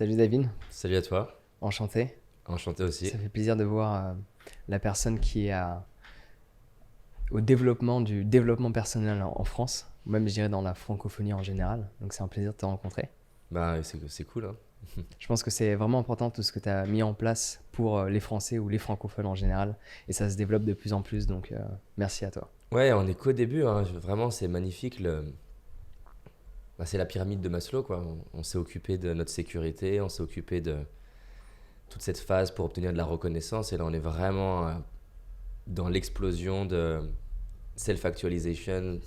Salut David, Salut à toi, enchanté. enchanté aussi. Ça fait plaisir de voir la personne qui est au développement du développement personnel en France, ou même je dirais dans la francophonie en général. Donc c'est un plaisir de te rencontrer. Bah, c'est cool, hein. Je pense que c'est vraiment important tout ce que tu as mis en place pour les Français ou les francophones en général. Et ça se développe de plus en plus, donc merci à toi. Ouais, on est qu'au début, hein. Vraiment, c'est magnifique. C'est la pyramide de Maslow, quoi. On s'est occupé de notre sécurité, on s'est occupé de toute cette phase pour obtenir de la reconnaissance. Et là, on est vraiment dans l'explosion de self-actualization,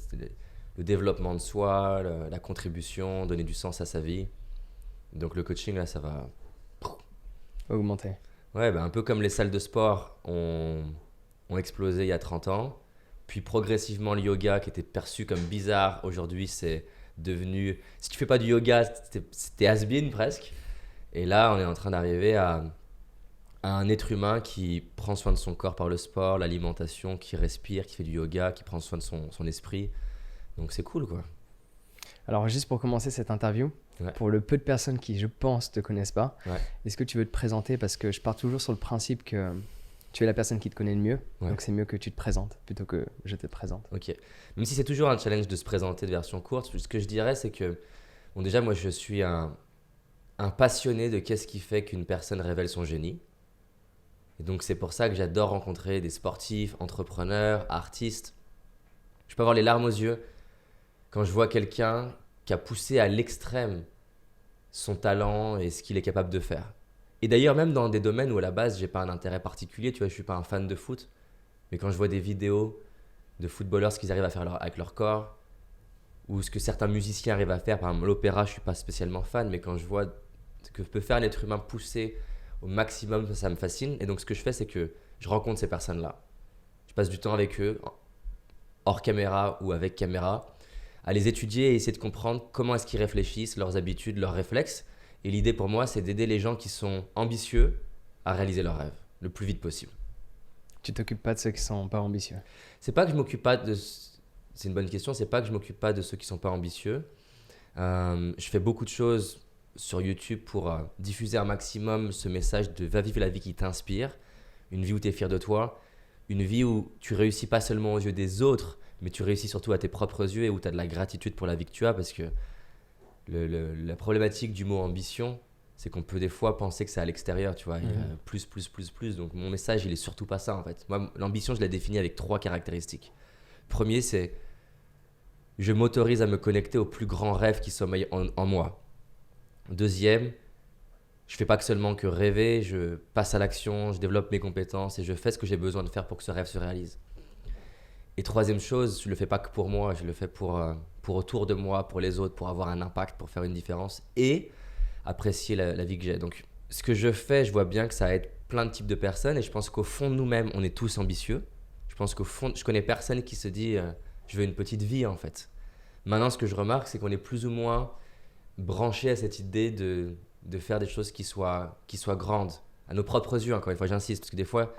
le développement de soi, la contribution, donner du sens à sa vie. Donc le coaching, là, ça va. Augmenter. Ouais, bah, un peu comme les salles de sport ont explosé il y a 30 ans. Puis progressivement, le yoga, qui était perçu comme bizarre, aujourd'hui, c'est devenu. Si tu fais pas du yoga, c'était has-been presque. Et là, on est en train d'arriver à un être humain qui prend soin de son corps par le sport, l'alimentation, qui respire, qui fait du yoga, qui prend soin de son esprit. Donc c'est cool, quoi. Alors juste pour commencer cette interview, Ouais. pour le peu de personnes qui, je pense, te connaissent pas, Ouais. est-ce que tu veux te présenter? Parce que je pars toujours sur le principe que tu es la personne qui te connaît le mieux, Ouais. donc c'est mieux que tu te présentes plutôt que je te présente. Ok. Même si c'est toujours un challenge de se présenter de version courte, ce que je dirais, c'est que, bon, déjà, moi, je suis un passionné de qu'est-ce qui fait qu'une personne révèle son génie. Et donc, c'est pour ça que j'adore rencontrer des sportifs, entrepreneurs, artistes. Je peux avoir les larmes aux yeux quand je vois quelqu'un qui a poussé à l'extrême son talent et ce qu'il est capable de faire. Et d'ailleurs, même dans des domaines où à la base, j'ai pas un intérêt particulier, tu vois, je suis pas un fan de foot, mais quand je vois des vidéos de footballeurs, ce qu'ils arrivent à faire avec leur corps, ou ce que certains musiciens arrivent à faire, par exemple l'opéra, je suis pas spécialement fan, mais quand je vois ce que peut faire l'être humain poussé au maximum, ça me fascine. Et donc ce que je fais, c'est que je rencontre ces personnes-là. Je passe du temps avec eux, hors caméra ou avec caméra, à les étudier et essayer de comprendre comment est-ce qu'ils réfléchissent, leurs habitudes, leurs réflexes. Et l'idée pour moi, c'est d'aider les gens qui sont ambitieux à réaliser leurs rêves le plus vite possible. Tu t'occupes pas de ceux qui sont pas ambitieux. C'est pas que je m'occupe pas de. C'est une bonne question. C'est pas que je m'occupe pas de ceux qui sont pas ambitieux. Je fais beaucoup de choses sur YouTube pour diffuser un maximum ce message de va vivre la vie qui t'inspire, une vie où tu es fier de toi, une vie où tu réussis pas seulement aux yeux des autres, mais tu réussis surtout à tes propres yeux et où tu as de la gratitude pour la vie que tu as parce que la problématique du mot ambition, c'est qu'on peut des fois penser que c'est à l'extérieur, tu vois, il y a plus, plus, plus, plus. Donc mon message, il est surtout pas ça en fait. Moi, l'ambition, je la définis avec 3 caractéristiques. Premier, c'est je m'autorise à me connecter au plus grand rêve qui sommeille en moi. Deuxième, je fais pas que seulement que rêver, je passe à l'action, je développe mes compétences et je fais ce que j'ai besoin de faire pour que ce rêve se réalise. Et troisième chose, je le fais pas que pour moi, je le fais pour autour de moi, pour les autres, pour avoir un impact, pour faire une différence et apprécier la vie que j'ai. Donc, ce que je fais, je vois bien que ça aide plein de types de personnes et je pense qu'au fond de nous-mêmes, on est tous ambitieux. Je pense qu'au fond, je connais personne qui se dit je veux une petite vie en fait. Maintenant, ce que je remarque, c'est qu'on est plus ou moins branché à cette idée de faire des choses qui soient grandes, à nos propres yeux, encore une fois, j'insiste, parce que des fois,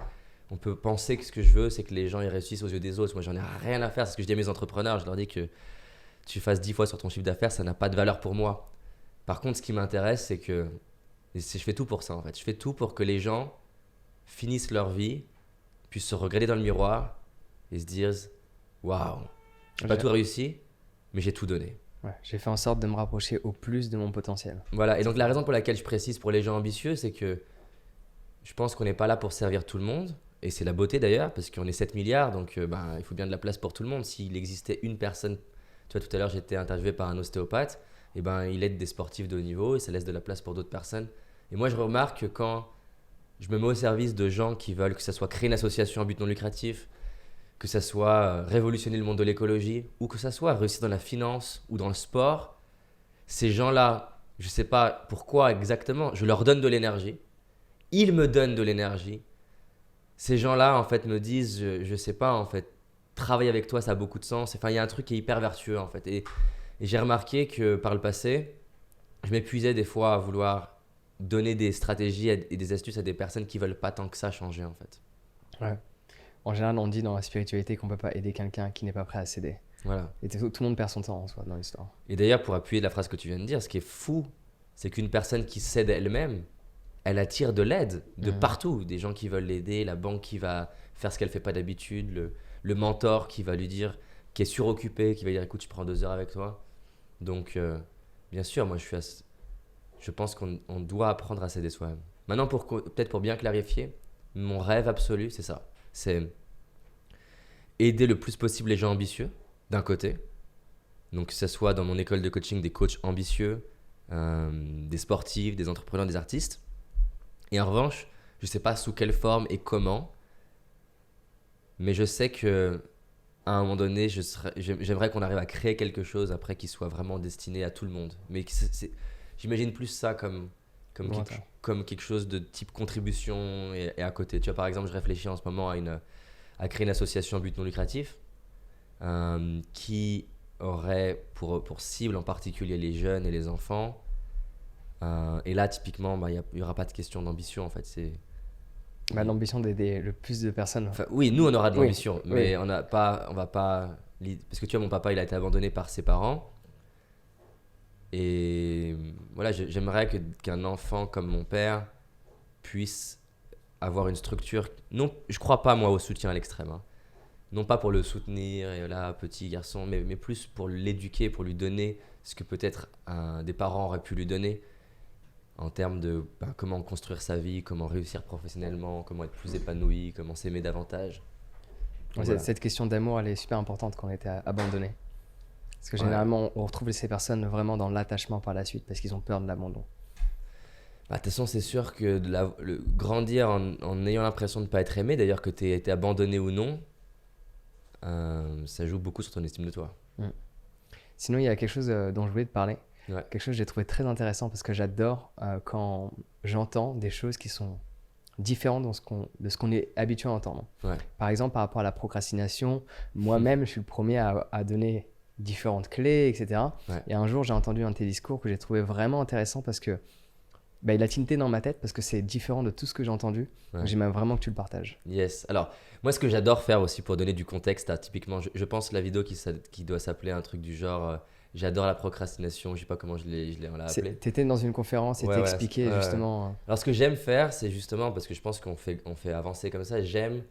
on peut penser que ce que je veux, c'est que les gens ils réussissent aux yeux des autres. Moi, j'en ai rien à faire. C'est ce que je dis à mes entrepreneurs. Je leur dis que tu fasses 10 fois sur ton chiffre d'affaires, ça n'a pas de valeur pour moi. Par contre, ce qui m'intéresse, c'est que je fais tout pour ça, en fait. Je fais tout pour que les gens finissent leur vie, puissent se regarder dans le miroir et se dire waouh, j'ai pas J'ai tout réussi, mais j'ai tout donné. ouais, j'ai fait en sorte de me rapprocher au plus de mon potentiel. Voilà, et donc la raison pour laquelle je précise pour les gens ambitieux, c'est que je pense qu'on n'est pas là pour servir tout le monde, et c'est la beauté d'ailleurs, parce qu'on est 7 milliards, donc il faut bien de la place pour tout le monde. S'il existait une personne, tu vois, tout à l'heure j'étais interviewé par un ostéopathe, et il aide des sportifs de haut niveau, et ça laisse de la place pour d'autres personnes. Et moi je remarque que quand je me mets au service de gens qui veulent que ça soit créer une association à but non lucratif, que ça soit révolutionner le monde de l'écologie, ou que ça soit réussir dans la finance ou dans le sport, ces gens-là, je ne sais pas pourquoi exactement, je leur donne de l'énergie, ils me donnent de l'énergie. Ces gens-là, en fait, me disent, je ne sais pas, en fait, travailler avec toi, ça a beaucoup de sens. Enfin, il y a un truc qui est hyper vertueux, en fait. Et j'ai remarqué que par le passé, je m'épuisais des fois à vouloir donner des stratégies et des astuces à des personnes qui ne veulent pas tant que ça changer, en fait. Ouais. En général, on dit dans la spiritualité qu'on peut pas aider quelqu'un qui n'est pas prêt à céder. Voilà. Et tout le monde perd son temps en soi dans l'histoire. Et d'ailleurs, pour appuyer la phrase que tu viens de dire, ce qui est fou, c'est qu'une personne qui s'aide elle-même, elle attire de l'aide de partout. Des gens qui veulent l'aider, la banque qui va faire ce qu'elle ne fait pas d'habitude, le mentor qui va lui dire, qui est suroccupé, qui va dire écoute, je prends 2 heures avec toi. Donc, bien sûr, moi je pense qu'on doit apprendre à s'aider soi-même. Maintenant, peut-être pour bien clarifier, mon rêve absolu, c'est ça. C'est aider le plus possible les gens ambitieux, d'un côté. Donc, que ce soit dans mon école de coaching des coachs ambitieux, des sportifs, des entrepreneurs, des artistes. Et en revanche, je ne sais pas sous quelle forme et comment, mais je sais que à un moment donné, j'aimerais qu'on arrive à créer quelque chose après qui soit vraiment destiné à tout le monde. Mais j'imagine plus ça comme quelque chose de type contribution et à côté. Tu vois, par exemple, je réfléchis en ce moment à créer une association à but non lucratif qui aurait pour cible en particulier les jeunes et les enfants. Et là, typiquement, il n'y aura pas de question d'ambition en fait. L'ambition d'aider le plus de personnes. Enfin, oui, nous on aura de l'ambition, oui, mais on va pas, parce que tu vois, mon papa il a été abandonné par ses parents, et voilà, j'aimerais qu'un enfant comme mon père puisse avoir une structure. Non, je crois pas moi au soutien à l'extrême, hein. Non pas pour le soutenir et là petit garçon, mais plus pour l'éduquer, pour lui donner ce que peut-être des parents auraient pu lui donner. En termes de comment construire sa vie, comment réussir professionnellement, comment être plus épanoui, comment s'aimer davantage. Voilà. Cette question d'amour, elle est super importante quand on était abandonné. Parce que généralement, on retrouve ces personnes vraiment dans l'attachement par la suite parce qu'ils ont peur de l'abandon. De toute façon, c'est sûr que grandir en ayant l'impression de ne pas être aimé, d'ailleurs que tu aies été abandonné ou non, ça joue beaucoup sur ton estime de toi. Sinon, il y a quelque chose dont je voulais te parler. Ouais. Quelque chose que j'ai trouvé très intéressant parce que j'adore quand j'entends des choses qui sont différentes de ce qu'on est habitué à entendre. Ouais. Par exemple, par rapport à la procrastination, moi-même, je suis le premier à donner différentes clés, etc. Ouais. Et un jour, j'ai entendu un de tes discours que j'ai trouvé vraiment intéressant parce que il a tinté dans ma tête parce que c'est différent de tout ce que j'ai entendu. Ouais. Donc, j'aimerais vraiment que tu le partages. Yes. Alors, moi, ce que j'adore faire aussi pour donner du contexte, typiquement, je pense la vidéo qui doit s'appeler un truc du genre j'adore la procrastination, je sais pas comment on l'a appelé. Tu étais dans une conférence et t'expliquais justement. Alors, ce que j'aime faire, c'est justement, parce que je pense qu'on fait avancer comme ça, j'aime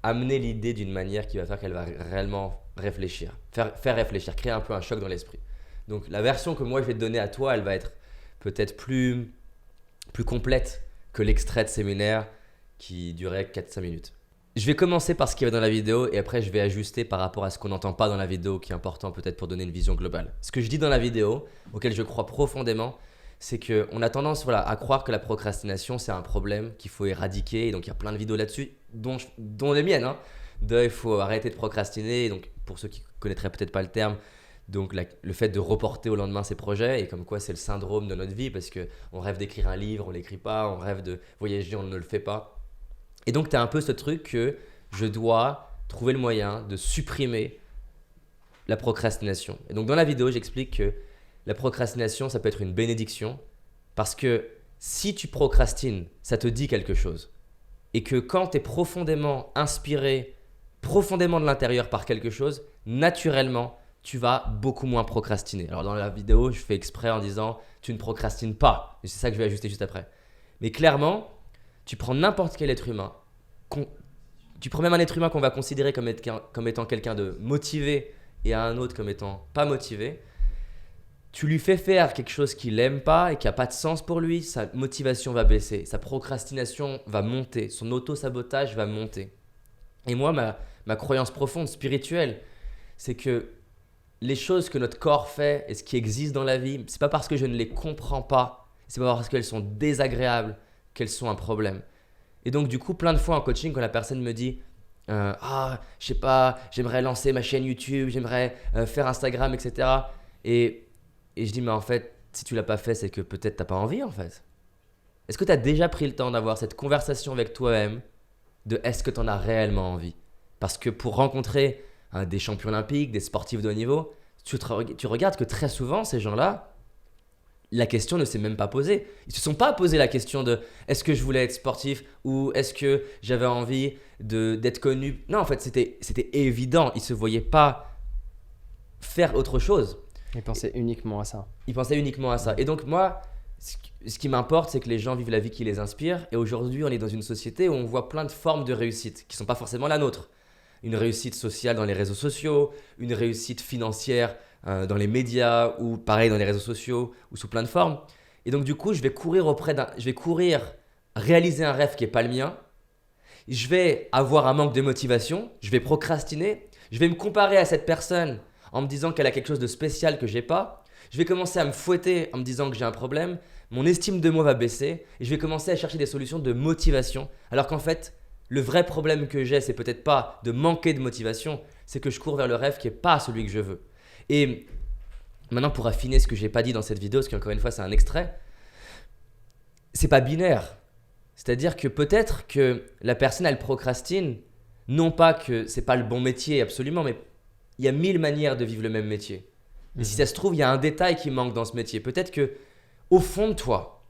amener l'idée d'une manière qui va faire qu'elle va réellement réfléchir, faire réfléchir, créer un peu un choc dans l'esprit. Donc, la version que moi je vais te donner à toi, elle va être peut-être plus complète que l'extrait de séminaire qui durait 4-5 minutes. Je vais commencer par ce qu'il y avait dans la vidéo et après je vais ajuster par rapport à ce qu'on n'entend pas dans la vidéo qui est important peut-être pour donner une vision globale. Ce que je dis dans la vidéo, auquel je crois profondément, c'est qu'on a tendance à croire que la procrastination c'est un problème qu'il faut éradiquer, et donc il y a plein de vidéos là-dessus, dont les miennes, hein. Il faut arrêter de procrastiner, donc pour ceux qui ne connaîtraient peut-être pas le terme, donc le fait de reporter au lendemain ses projets, et comme quoi c'est le syndrome de notre vie parce qu'on rêve d'écrire un livre, on ne l'écrit pas, on rêve de voyager, on ne le fait pas. Et donc tu as un peu ce truc que je dois trouver le moyen de supprimer la procrastination. Et donc dans la vidéo, j'explique que la procrastination, ça peut être une bénédiction parce que si tu procrastines, ça te dit quelque chose. Et que quand tu es profondément inspiré, profondément de l'intérieur par quelque chose, naturellement, tu vas beaucoup moins procrastiner. Alors dans la vidéo, je fais exprès en disant tu ne procrastines pas. Et c'est ça que je vais ajuster juste après. Mais clairement, tu prends n'importe quel être humain, tu prends même un être humain qu'on va considérer comme étant quelqu'un de motivé et un autre comme étant pas motivé, tu lui fais faire quelque chose qu'il n'aime pas et qui n'a pas de sens pour lui, sa motivation va baisser, sa procrastination va monter, son auto-sabotage va monter. Et moi, ma croyance profonde, spirituelle, c'est que les choses que notre corps fait et ce qui existe dans la vie, c'est pas parce que je ne les comprends pas, c'est pas parce qu'elles sont désagréables qu'elles sont un problème. Et donc du coup, plein de fois en coaching, quand la personne me dit je sais pas, j'aimerais lancer ma chaîne YouTube, j'aimerais faire Instagram, etc. Et je dis mais en fait, si tu l'as pas fait, c'est que peut-être t'as pas envie en fait. Est-ce que tu as déjà pris le temps d'avoir cette conversation avec toi-même de est-ce que tu en as réellement envie? Parce que pour rencontrer des champions olympiques, des sportifs de haut niveau, tu regardes que très souvent, ces gens-là, la question ne s'est même pas posée. Ils ne se sont pas posé la question de est-ce que je voulais être sportif ou est-ce que j'avais envie d'être connu. Non, en fait, c'était évident. Ils ne se voyaient pas faire autre chose. Et penser uniquement à ça. Ils pensaient uniquement à ça. Et donc moi, ce qui m'importe, c'est que les gens vivent la vie qui les inspire. Et aujourd'hui, on est dans une société où on voit plein de formes de réussite qui ne sont pas forcément la nôtre. Une réussite sociale dans les réseaux sociaux, une réussite financière dans les médias, ou pareil dans les réseaux sociaux, ou sous plein de formes. Et donc du coup, je vais courir réaliser un rêve qui n'est pas le mien. Je vais avoir un manque de motivation, je vais procrastiner, je vais me comparer à cette personne en me disant qu'elle a quelque chose de spécial que j'ai pas. Je vais commencer à me fouetter en me disant que j'ai un problème, mon estime de moi va baisser et je vais commencer à chercher des solutions de motivation. Alors qu'en fait, le vrai problème que j'ai, c'est peut-être pas de manquer de motivation, c'est que je cours vers le rêve qui n'est pas celui que je veux. Et maintenant, pour affiner ce que j'ai pas dit dans cette vidéo, parce qu'encore une fois, c'est un extrait, c'est pas binaire. C'est-à-dire que peut-être que la personne, elle procrastine, non pas que c'est pas le bon métier absolument, mais il y a 1000 manières de vivre le même métier. Et si ça se trouve, il y a un détail qui manque dans ce métier. Peut-être que au fond de toi,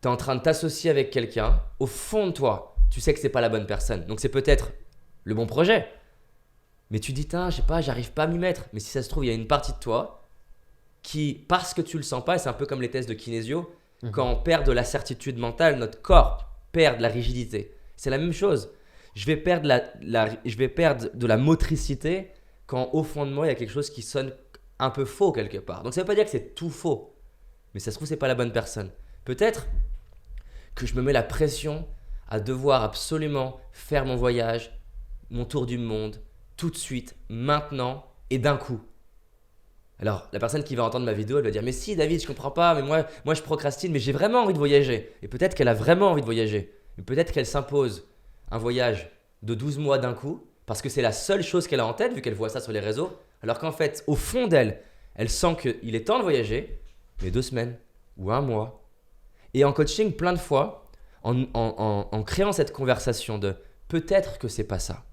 tu es en train de t'associer avec quelqu'un, au fond de toi, tu sais que c'est pas la bonne personne. Donc c'est peut-être le bon projet. Mais tu dis, je sais pas, j'arrive pas à m'y mettre. Mais si ça se trouve, il y a une partie de toi qui, parce que tu le sens pas, et c'est un peu comme les tests de kinésio, quand on perd de la certitude mentale, notre corps perd de la rigidité. C'est la même chose. Je vais perdre de la motricité quand au fond de moi, il y a quelque chose qui sonne un peu faux quelque part. Donc ça ne veut pas dire que c'est tout faux. Mais ça se trouve, ce n'est pas la bonne personne. Peut-être que je me mets la pression à devoir absolument faire mon voyage, mon tour du monde, tout de suite, maintenant et d'un coup. Alors, la personne qui va entendre ma vidéo, elle va dire « Mais si, David, je comprends pas, mais moi je procrastine, mais j'ai vraiment envie de voyager. » Et peut-être qu'elle a vraiment envie de voyager. Mais peut-être qu'elle s'impose un voyage de 12 mois d'un coup, parce que c'est la seule chose qu'elle a en tête, vu qu'elle voit ça sur les réseaux. Alors qu'en fait, au fond d'elle, elle sent qu'il est temps de voyager, mais 2 semaines ou 1 mois. Et en coaching, plein de fois, en créant cette conversation de « Peut-être que c'est pas ça.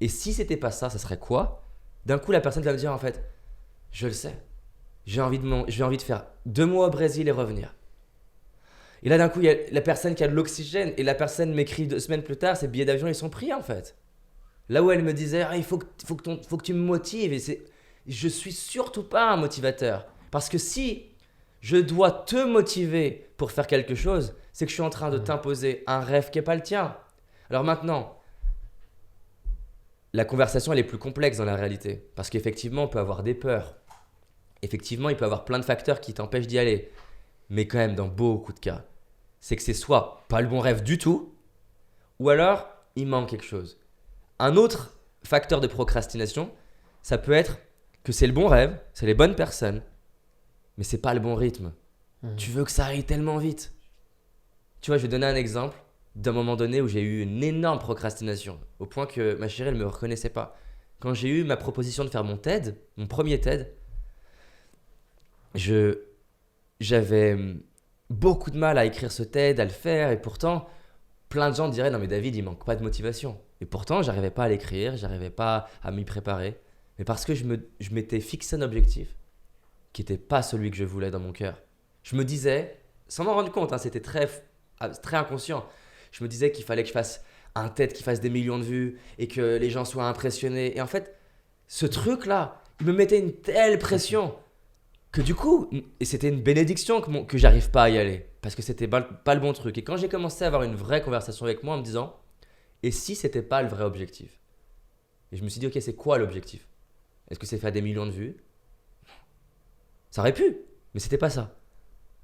Et si c'était pas ça, ça serait quoi ?» D'un coup, la personne va me dire en fait « Je le sais. J'ai envie de faire 2 mois au Brésil et revenir. » Et là, d'un coup, il y a la personne qui a de l'oxygène et la personne m'écrit 2 semaines plus tard, ses billets d'avion, ils sont pris en fait. Là où elle me disait, il faut que tu me motives. Et je suis surtout pas un motivateur. Parce que si je dois te motiver pour faire quelque chose, c'est que je suis en train de t'imposer un rêve qui n'est pas le tien. Alors maintenant, la conversation, elle est plus complexe dans la réalité. Parce qu'effectivement, on peut avoir des peurs. Effectivement, il peut y avoir plein de facteurs qui t'empêchent d'y aller. Mais quand même, dans beaucoup de cas, c'est que c'est soit pas le bon rêve du tout, ou alors il manque quelque chose. Un autre facteur de procrastination, ça peut être que c'est le bon rêve, c'est les bonnes personnes, mais c'est pas le bon rythme. Tu veux que ça aille tellement vite. Tu vois, je vais donner un exemple d'un moment donné où j'ai eu une énorme procrastination, au point que ma chérie, elle me reconnaissait pas. Quand j'ai eu ma proposition de faire mon TED, mon premier TED, j'avais beaucoup de mal à écrire ce TED, à le faire, et pourtant, plein de gens diraient « Non mais David, il manque pas de motivation ». Et pourtant, j'arrivais pas à l'écrire, j'arrivais pas à m'y préparer. Mais parce que je m'étais fixé un objectif qui n'était pas celui que je voulais dans mon cœur. Je me disais, sans m'en rendre compte, c'était très inconscient, je me disais qu'il fallait que je fasse un TED qui fasse des millions de vues et que les gens soient impressionnés. Et en fait, ce truc-là, il me mettait une telle pression que du coup, et c'était une bénédiction que j'arrive pas à y aller parce que c'était pas le bon truc. Et quand j'ai commencé à avoir une vraie conversation avec moi en me disant, et si c'était pas le vrai objectif? Et je me suis dit, ok, c'est quoi l'objectif? Est-ce que c'est faire des millions de vues? Ça aurait pu, mais c'était pas ça.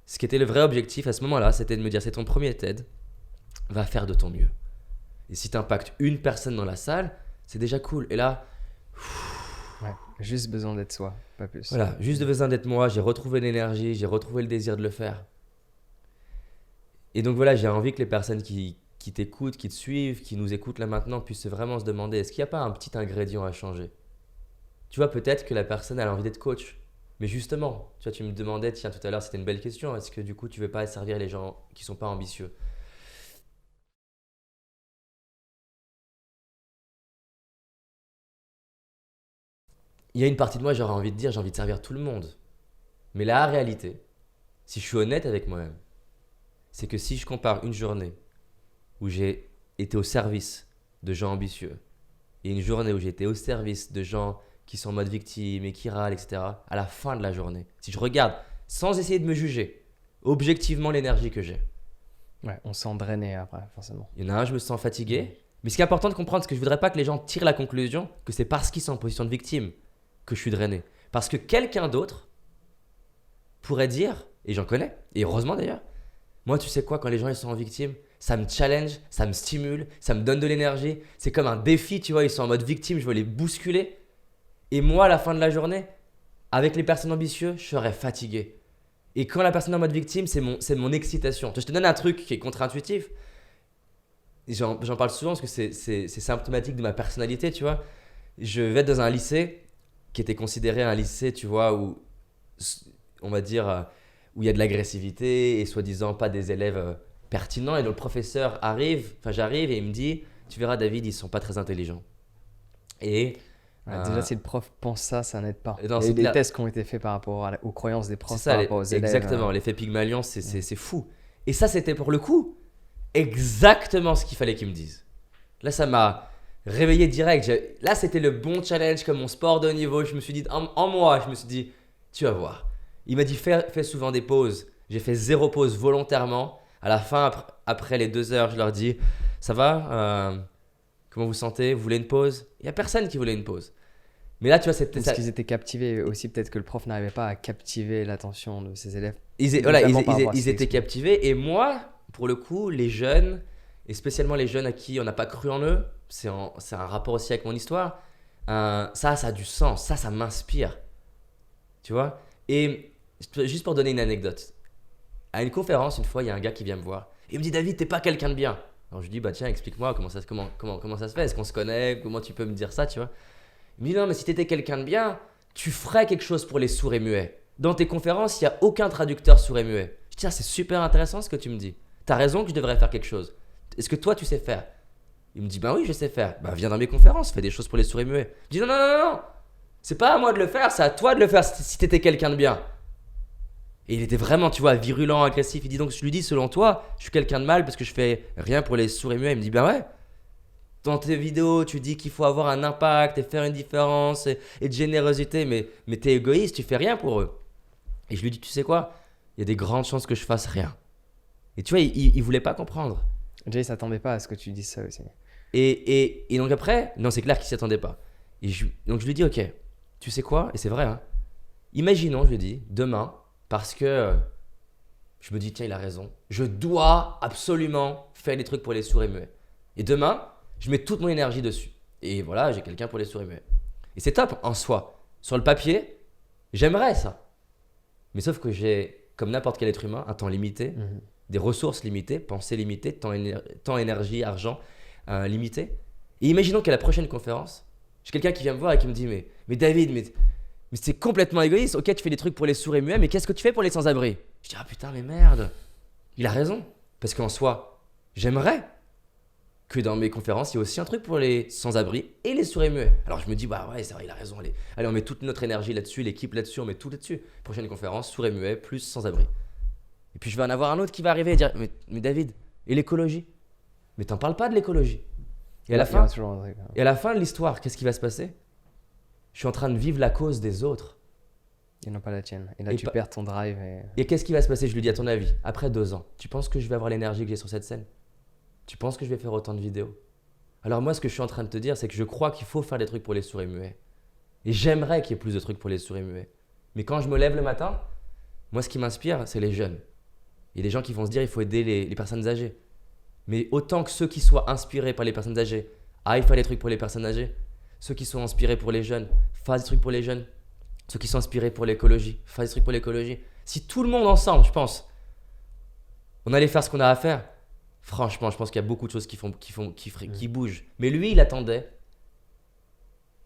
Ce qui était le vrai objectif à ce moment-là, c'était de me dire, c'est ton premier TED, va faire de ton mieux. Et si tu impactes une personne dans la salle, c'est déjà cool. Et là, ouais, juste besoin d'être soi, pas plus. Voilà, juste besoin d'être moi, j'ai retrouvé l'énergie, j'ai retrouvé le désir de le faire. Et donc voilà, j'ai envie que les personnes qui t'écoutent, qui te suivent, qui nous écoutent là maintenant, puissent vraiment se demander, est-ce qu'il n'y a pas un petit ingrédient à changer? Tu vois, peut-être que la personne elle a envie d'être coach. Mais justement, tu vois, tu me demandais, tiens, tout à l'heure, c'était une belle question, est-ce que du coup, tu ne veux pas servir les gens qui ne sont pas ambitieux? Il y a une partie de moi, j'aurais envie de dire, j'ai envie de servir tout le monde. Mais la réalité, si je suis honnête avec moi-même, c'est que si je compare une journée où j'ai été au service de gens ambitieux et une journée où j'ai été au service de gens qui sont en mode victime et qui râlent, etc., à la fin de la journée, si je regarde sans essayer de me juger, objectivement l'énergie que j'ai, Ouais, on se sent drainé après, forcément. il y en a un, je me sens fatigué. Mais ce qui est important de comprendre, c'est que je voudrais pas que les gens tirent la conclusion que c'est parce qu'ils sont en position de victime que je suis drainé. Parce que quelqu'un d'autre pourrait dire, et j'en connais, et heureusement d'ailleurs, moi tu sais quoi, quand les gens ils sont en victime, ça me challenge, ça me stimule, ça me donne de l'énergie. C'est comme un défi, tu vois, ils sont en mode victime, je veux les bousculer. Et moi, à la fin de la journée, avec les personnes ambitieuses, je serais fatigué. Et quand la personne est en mode victime, c'est mon excitation. Je te donne un truc qui est contre-intuitif. J'en parle souvent parce que c'est symptomatique de ma personnalité, tu vois. Je vais être dans un lycée qui était considéré un lycée, tu vois, où, on va dire, où il y a de l'agressivité et soi-disant pas des élèves pertinents. Et donc le professeur j'arrive et il me dit, tu verras David, ils sont pas très intelligents. Et Ouais, déjà, si le prof pense ça n'aide pas. non, Il y a c'est eu des clair. tests qui ont été faits par rapport aux croyances des C'est profs, ça, par rapport aux élèves. exactement. L'effet Pygmalion, c'est fou. Et ça, c'était pour le coup exactement ce qu'il fallait qu'ils me disent. Là, ça m'a réveillé direct. Là, c'était le bon challenge comme mon sport de haut niveau. Je me suis dit, en moi, je me suis dit, tu vas voir. Il m'a dit, fais souvent des pauses. J'ai fait 0 pause volontairement. À la fin, après les 2 heures, je leur dis, ça va comment vous sentez? Vous voulez une pause? Il n'y a personne qui voulait une pause. Mais là, tu vois, c'était Parce ça. qu'ils étaient captivés aussi, peut-être que le prof n'arrivait pas à captiver l'attention de ses élèves. Ils étaient captivés. Et moi, pour le coup, les jeunes, et spécialement les jeunes à qui on n'a pas cru en eux, c'est un rapport aussi avec mon histoire, ça a du sens, ça m'inspire. Tu vois? Et juste pour donner une anecdote, à une conférence, une fois, il y a un gars qui vient me voir. Il me dit, David, t'es pas quelqu'un de bien. Alors je lui dis, bah tiens, explique-moi comment ça se fait, est-ce qu'on se connaît, comment tu peux me dire ça, tu vois? Il me dit, non, mais si t'étais quelqu'un de bien, tu ferais quelque chose pour les sourds et muets. Dans tes conférences, il n'y a aucun traducteur sourd et muet. Je dis, ah, c'est super intéressant ce que tu me dis. T'as raison que je devrais faire quelque chose. Est-ce que toi, tu sais faire? Il me dit, bah oui, je sais faire. Bah viens dans mes conférences, fais des choses pour les sourds et muets. Je dis, non, non, non, non. C'est pas à moi de le faire, c'est à toi de le faire si t'étais quelqu'un de bien. Et il était vraiment, tu vois, virulent, agressif. Il dit, donc je lui dis, selon toi, je suis quelqu'un de mal parce que je fais rien pour les sourds et muets. Il me dit, bah ouais. Dans tes vidéos, tu dis qu'il faut avoir un impact et faire une différence et de générosité, mais t'es égoïste, tu fais rien pour eux. Et je lui dis, tu sais quoi? Il y a des grandes chances que je fasse rien. Et tu vois, il voulait pas comprendre. Jay s'attendait pas à ce que tu dises ça aussi. Et donc après, non, c'est clair qu'il s'y attendait pas. Donc je lui dis, ok, tu sais quoi? Et c'est vrai, hein. Imaginons, je lui dis, demain, parce que je me dis, tiens, il a raison, je dois absolument faire des trucs pour les sourds et muets. Et demain, je mets toute mon énergie dessus. Et voilà, j'ai quelqu'un pour les sourds et muets. Et c'est top en soi. Sur le papier, j'aimerais ça. Mais sauf que j'ai, comme n'importe quel être humain, un temps limité, des ressources limitées, pensée limitée, temps, énergie, argent limité. Et imaginons qu'à la prochaine conférence, j'ai quelqu'un qui vient me voir et qui me dit, mais David, mais c'est complètement égoïste. Ok, tu fais des trucs pour les sourds et muets, mais qu'est-ce que tu fais pour les sans-abri? Je dis, ah putain, mais merde. Il a raison. Parce qu'en soi, j'aimerais que dans mes conférences, il y a aussi un truc pour les sans-abri et les sourds et muets. Alors je me dis, bah ouais, c'est vrai, il a raison. Allez, on met toute notre énergie là-dessus, l'équipe là-dessus, on met tout là-dessus. Prochaine conférence, sourds et muets plus sans-abri. Et puis je vais en avoir un autre qui va arriver et dire, mais David, et l'écologie? Mais t'en parles pas de l'écologie. Et à la fin de l'histoire, qu'est-ce qui va se passer? Je suis en train de vivre la cause des autres. Et non pas la tienne. Et là, tu perds ton drive. Et qu'est-ce qui va se passer? Je lui dis, à ton avis, après 2 ans, tu penses que je vais avoir l'énergie que j'ai sur cette scène? Tu penses que je vais faire autant de vidéos? Alors moi, ce que je suis en train de te dire, c'est que je crois qu'il faut faire des trucs pour les sourds et muets. Et j'aimerais qu'il y ait plus de trucs pour les sourds et muets. Mais quand je me lève le matin, moi, ce qui m'inspire, c'est les jeunes. Il y a des gens qui vont se dire, il faut aider les personnes âgées. Mais autant que ceux qui soient inspirés par les personnes âgées aillent faire des trucs pour les personnes âgées, ceux qui sont inspirés pour les jeunes fassent des trucs pour les jeunes, ceux qui sont inspirés pour l'écologie fassent des trucs pour l'écologie. Si tout le monde ensemble, je pense, on allait faire ce qu'on a à faire, franchement, je pense qu'il y a beaucoup de choses qui bougent. Mais lui, il attendait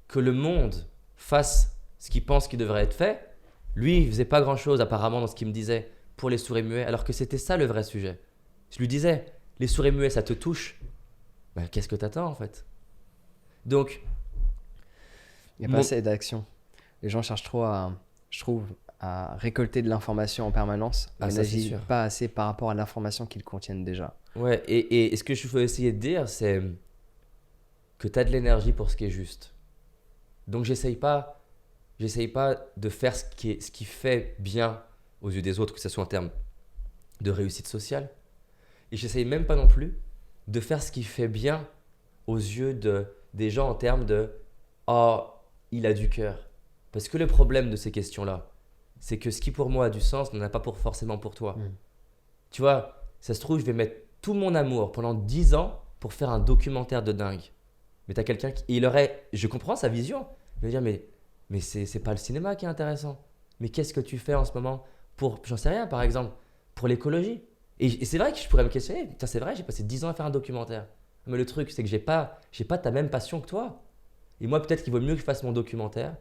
que le monde fasse ce qu'il pense qu'il devrait être fait. Lui, il faisait pas grand-chose apparemment dans ce qu'il me disait pour les sourds et muets, alors que c'était ça le vrai sujet. Je lui disais, les sourds et muets, ça te touche? Ben, qu'est-ce que t'attends en fait? Donc, il n'y a pas assez d'action. Les gens cherchent trop je trouve, à récolter de l'information en permanence, mais n'agissent pas assez par rapport à l'information qu'ils contiennent déjà. Ouais, et ce que je veux essayer de dire, c'est que tu as de l'énergie pour ce qui est juste. Donc, j'essaye pas de faire ce qui fait bien aux yeux des autres, que ce soit en termes de réussite sociale. Et j'essaye même pas non plus de faire ce qui fait bien aux yeux des gens en termes de « Oh, il a du cœur ». Parce que le problème de ces questions-là, c'est que ce qui pour moi a du sens n'en a pas forcément pour toi. Tu vois, ça se trouve, je vais mettre tout mon amour pendant 10 ans pour faire un documentaire de dingue. Mais tu as quelqu'un qui… Je comprends sa vision. Il va dire « Mais c'est pas le cinéma qui est intéressant. Mais qu'est-ce que tu fais en ce moment pour… J'en sais rien, par exemple, pour l'écologie. Et c'est vrai que je pourrais me questionner. Putain, c'est vrai, j'ai passé 10 ans à faire un documentaire. Mais le truc, c'est que j'ai pas ta même passion que toi. Et moi, peut-être qu'il vaut mieux que je fasse mon documentaire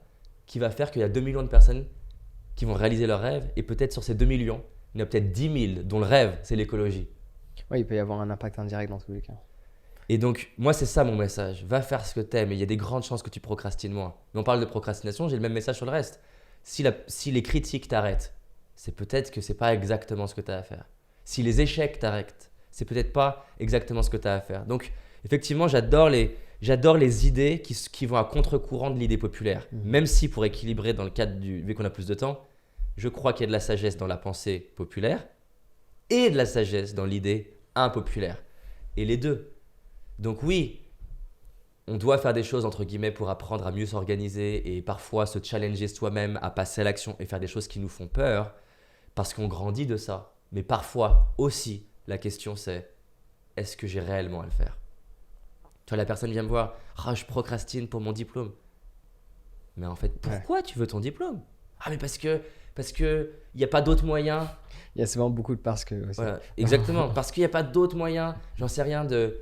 qui va faire qu'il y a 2 millions de personnes qui vont réaliser leurs rêves. Et peut-être sur ces 2 millions, il y en a peut-être 10 000 dont le rêve, c'est l'écologie. Oui, il peut y avoir un impact indirect dans tous les cas. Et donc, moi, c'est ça mon message. Va faire ce que t'aimes et il y a des grandes chances que tu procrastines moins. Mais on parle de procrastination, j'ai le même message sur le reste. Si les critiques t'arrêtent, c'est peut-être que c'est pas exactement ce que tu as à faire. Si les échecs t'arrêtent, c'est peut-être pas exactement ce que tu as à faire. Donc, effectivement, j'adore les idées qui vont à contre-courant de l'idée populaire. Même si, pour équilibrer dans le cadre vu qu'on a plus de temps, je crois qu'il y a de la sagesse dans la pensée populaire et de la sagesse dans l'idée impopulaire. Et les deux. Donc oui, on doit faire des choses entre guillemets pour apprendre à mieux s'organiser et parfois se challenger soi-même à passer à l'action et faire des choses qui nous font peur parce qu'on grandit de ça. Mais parfois aussi, la question c'est est-ce que j'ai réellement à le faire? Tu vois, la personne vient me voir, je procrastine pour mon diplôme. Mais en fait, pourquoi tu veux ton diplôme? Mais parce que il n'y a pas d'autre moyen. Il y a souvent beaucoup de parce que aussi. Voilà, exactement, parce qu'il n'y a pas d'autre moyen, j'en sais rien de…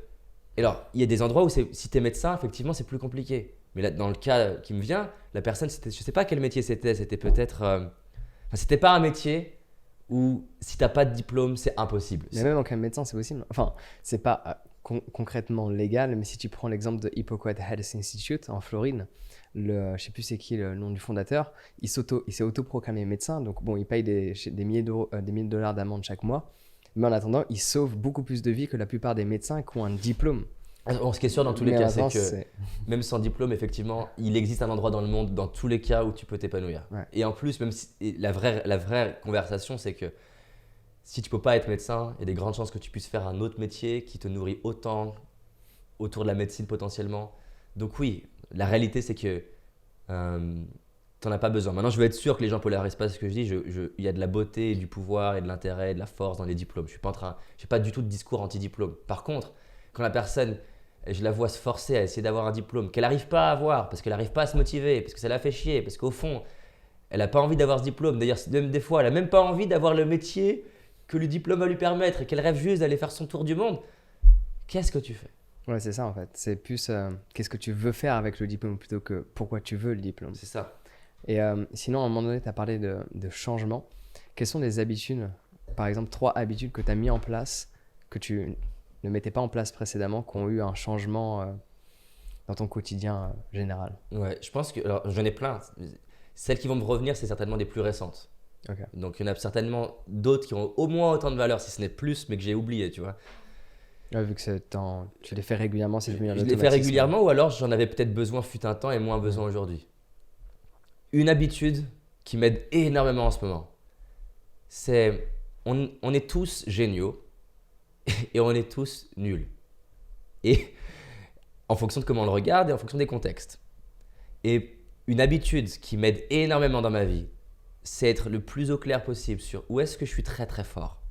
Et alors, il y a des endroits où si tu es médecin, effectivement, c'est plus compliqué. Mais là, dans le cas qui me vient, la personne, je ne sais pas quel métier c'était peut-être… c'était pas un métier où si tu n'as pas de diplôme, c'est impossible. Mais même en cas de médecin, c'est possible. Enfin, c'est pas concrètement légal, mais si tu prends l'exemple de Hippocrates Health Institute en Floride, je sais plus c'est qui le nom du fondateur, il s'est autoproclamé médecin, donc bon, il paye des milliers de dollars d'amende chaque mois, mais en attendant, il sauve beaucoup plus de vies que la plupart des médecins qui ont un diplôme. Ce qui est sûr dans tous les cas, c'est que même sans diplôme, effectivement, il existe un endroit dans le monde, dans tous les cas où tu peux t'épanouir. Ouais. Et en plus, même si, la vraie conversation, c'est que si tu peux pas être médecin, il y a des grandes chances que tu puisses faire un autre métier qui te nourrit autant autour de la médecine potentiellement. Donc oui, la réalité, c'est que tu n'en as pas besoin. Maintenant, je veux être sûr que les gens polarisent pas ce que je dis. Il y a de la beauté, et du pouvoir, et de l'intérêt, et de la force dans les diplômes. Je n'ai pas du tout de discours anti-diplôme. Par contre, quand la personne, je la vois se forcer à essayer d'avoir un diplôme qu'elle n'arrive pas à avoir, parce qu'elle n'arrive pas à se motiver, parce que ça la fait chier, parce qu'au fond, elle n'a pas envie d'avoir ce diplôme. D'ailleurs, même des fois, elle n'a même pas envie d'avoir le métier que le diplôme va lui permettre et qu'elle rêve juste d'aller faire son tour du monde. Qu'est-ce que tu fais? Ouais, c'est ça en fait. C'est plus qu'est-ce que tu veux faire avec le diplôme plutôt que pourquoi tu veux le diplôme. C'est ça. Et sinon, à un moment donné, tu as parlé de changement. Quelles sont les habitudes, par exemple 3 habitudes que tu as mis en place, que tu ne mettais pas en place précédemment, qui ont eu un changement dans ton quotidien général? Ouais, je pense que… Alors, j'en ai plein. Celles qui vont me revenir, c'est certainement des plus récentes. Okay. Donc, il y en a certainement d'autres qui ont au moins autant de valeur, si ce n'est plus, mais que j'ai oublié, tu vois. Ouais, vu que tu les fais régulièrement, c'est devenu un Je automatisme. les fais régulièrement ou alors j'en avais peut-être besoin fut un temps et moins besoin aujourd'hui. Une habitude qui m'aide énormément en ce moment, c'est on est tous géniaux et on est tous nuls. Et en fonction de comment on le regarde et en fonction des contextes. Et une habitude qui m'aide énormément dans ma vie, c'est être le plus au clair possible sur où est-ce que je suis très très fort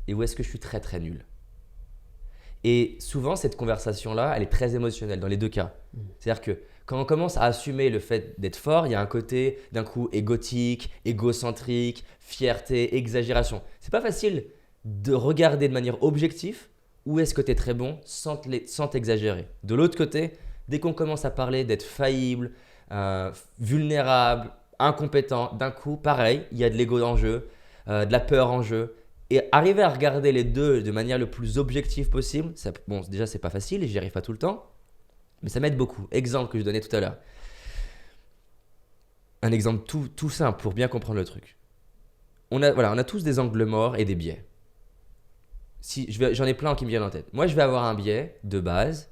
et où est-ce que je suis très très nul. Et souvent, cette conversation-là, elle est très émotionnelle dans les deux cas. C'est-à-dire que quand on commence à assumer le fait d'être fort, il y a un côté d'un coup égotique, égocentrique, fierté, exagération. C'est pas facile de regarder de manière objective où est-ce que tu es très bon sans t'exagérer. De l'autre côté, dès qu'on commence à parler d'être faillible, vulnérable, incompétent, d'un coup, pareil, il y a de l'ego en jeu, de la peur en jeu. Et arriver à regarder les deux de manière le plus objective possible, bon, déjà, c'est pas facile et j'y arrive pas tout le temps, mais ça m'aide beaucoup. Exemple que je donnais tout à l'heure. Un exemple tout simple pour bien comprendre le truc. On a tous des angles morts et des biais. J'en ai plein qui me viennent en tête. Moi, je vais avoir un biais de base.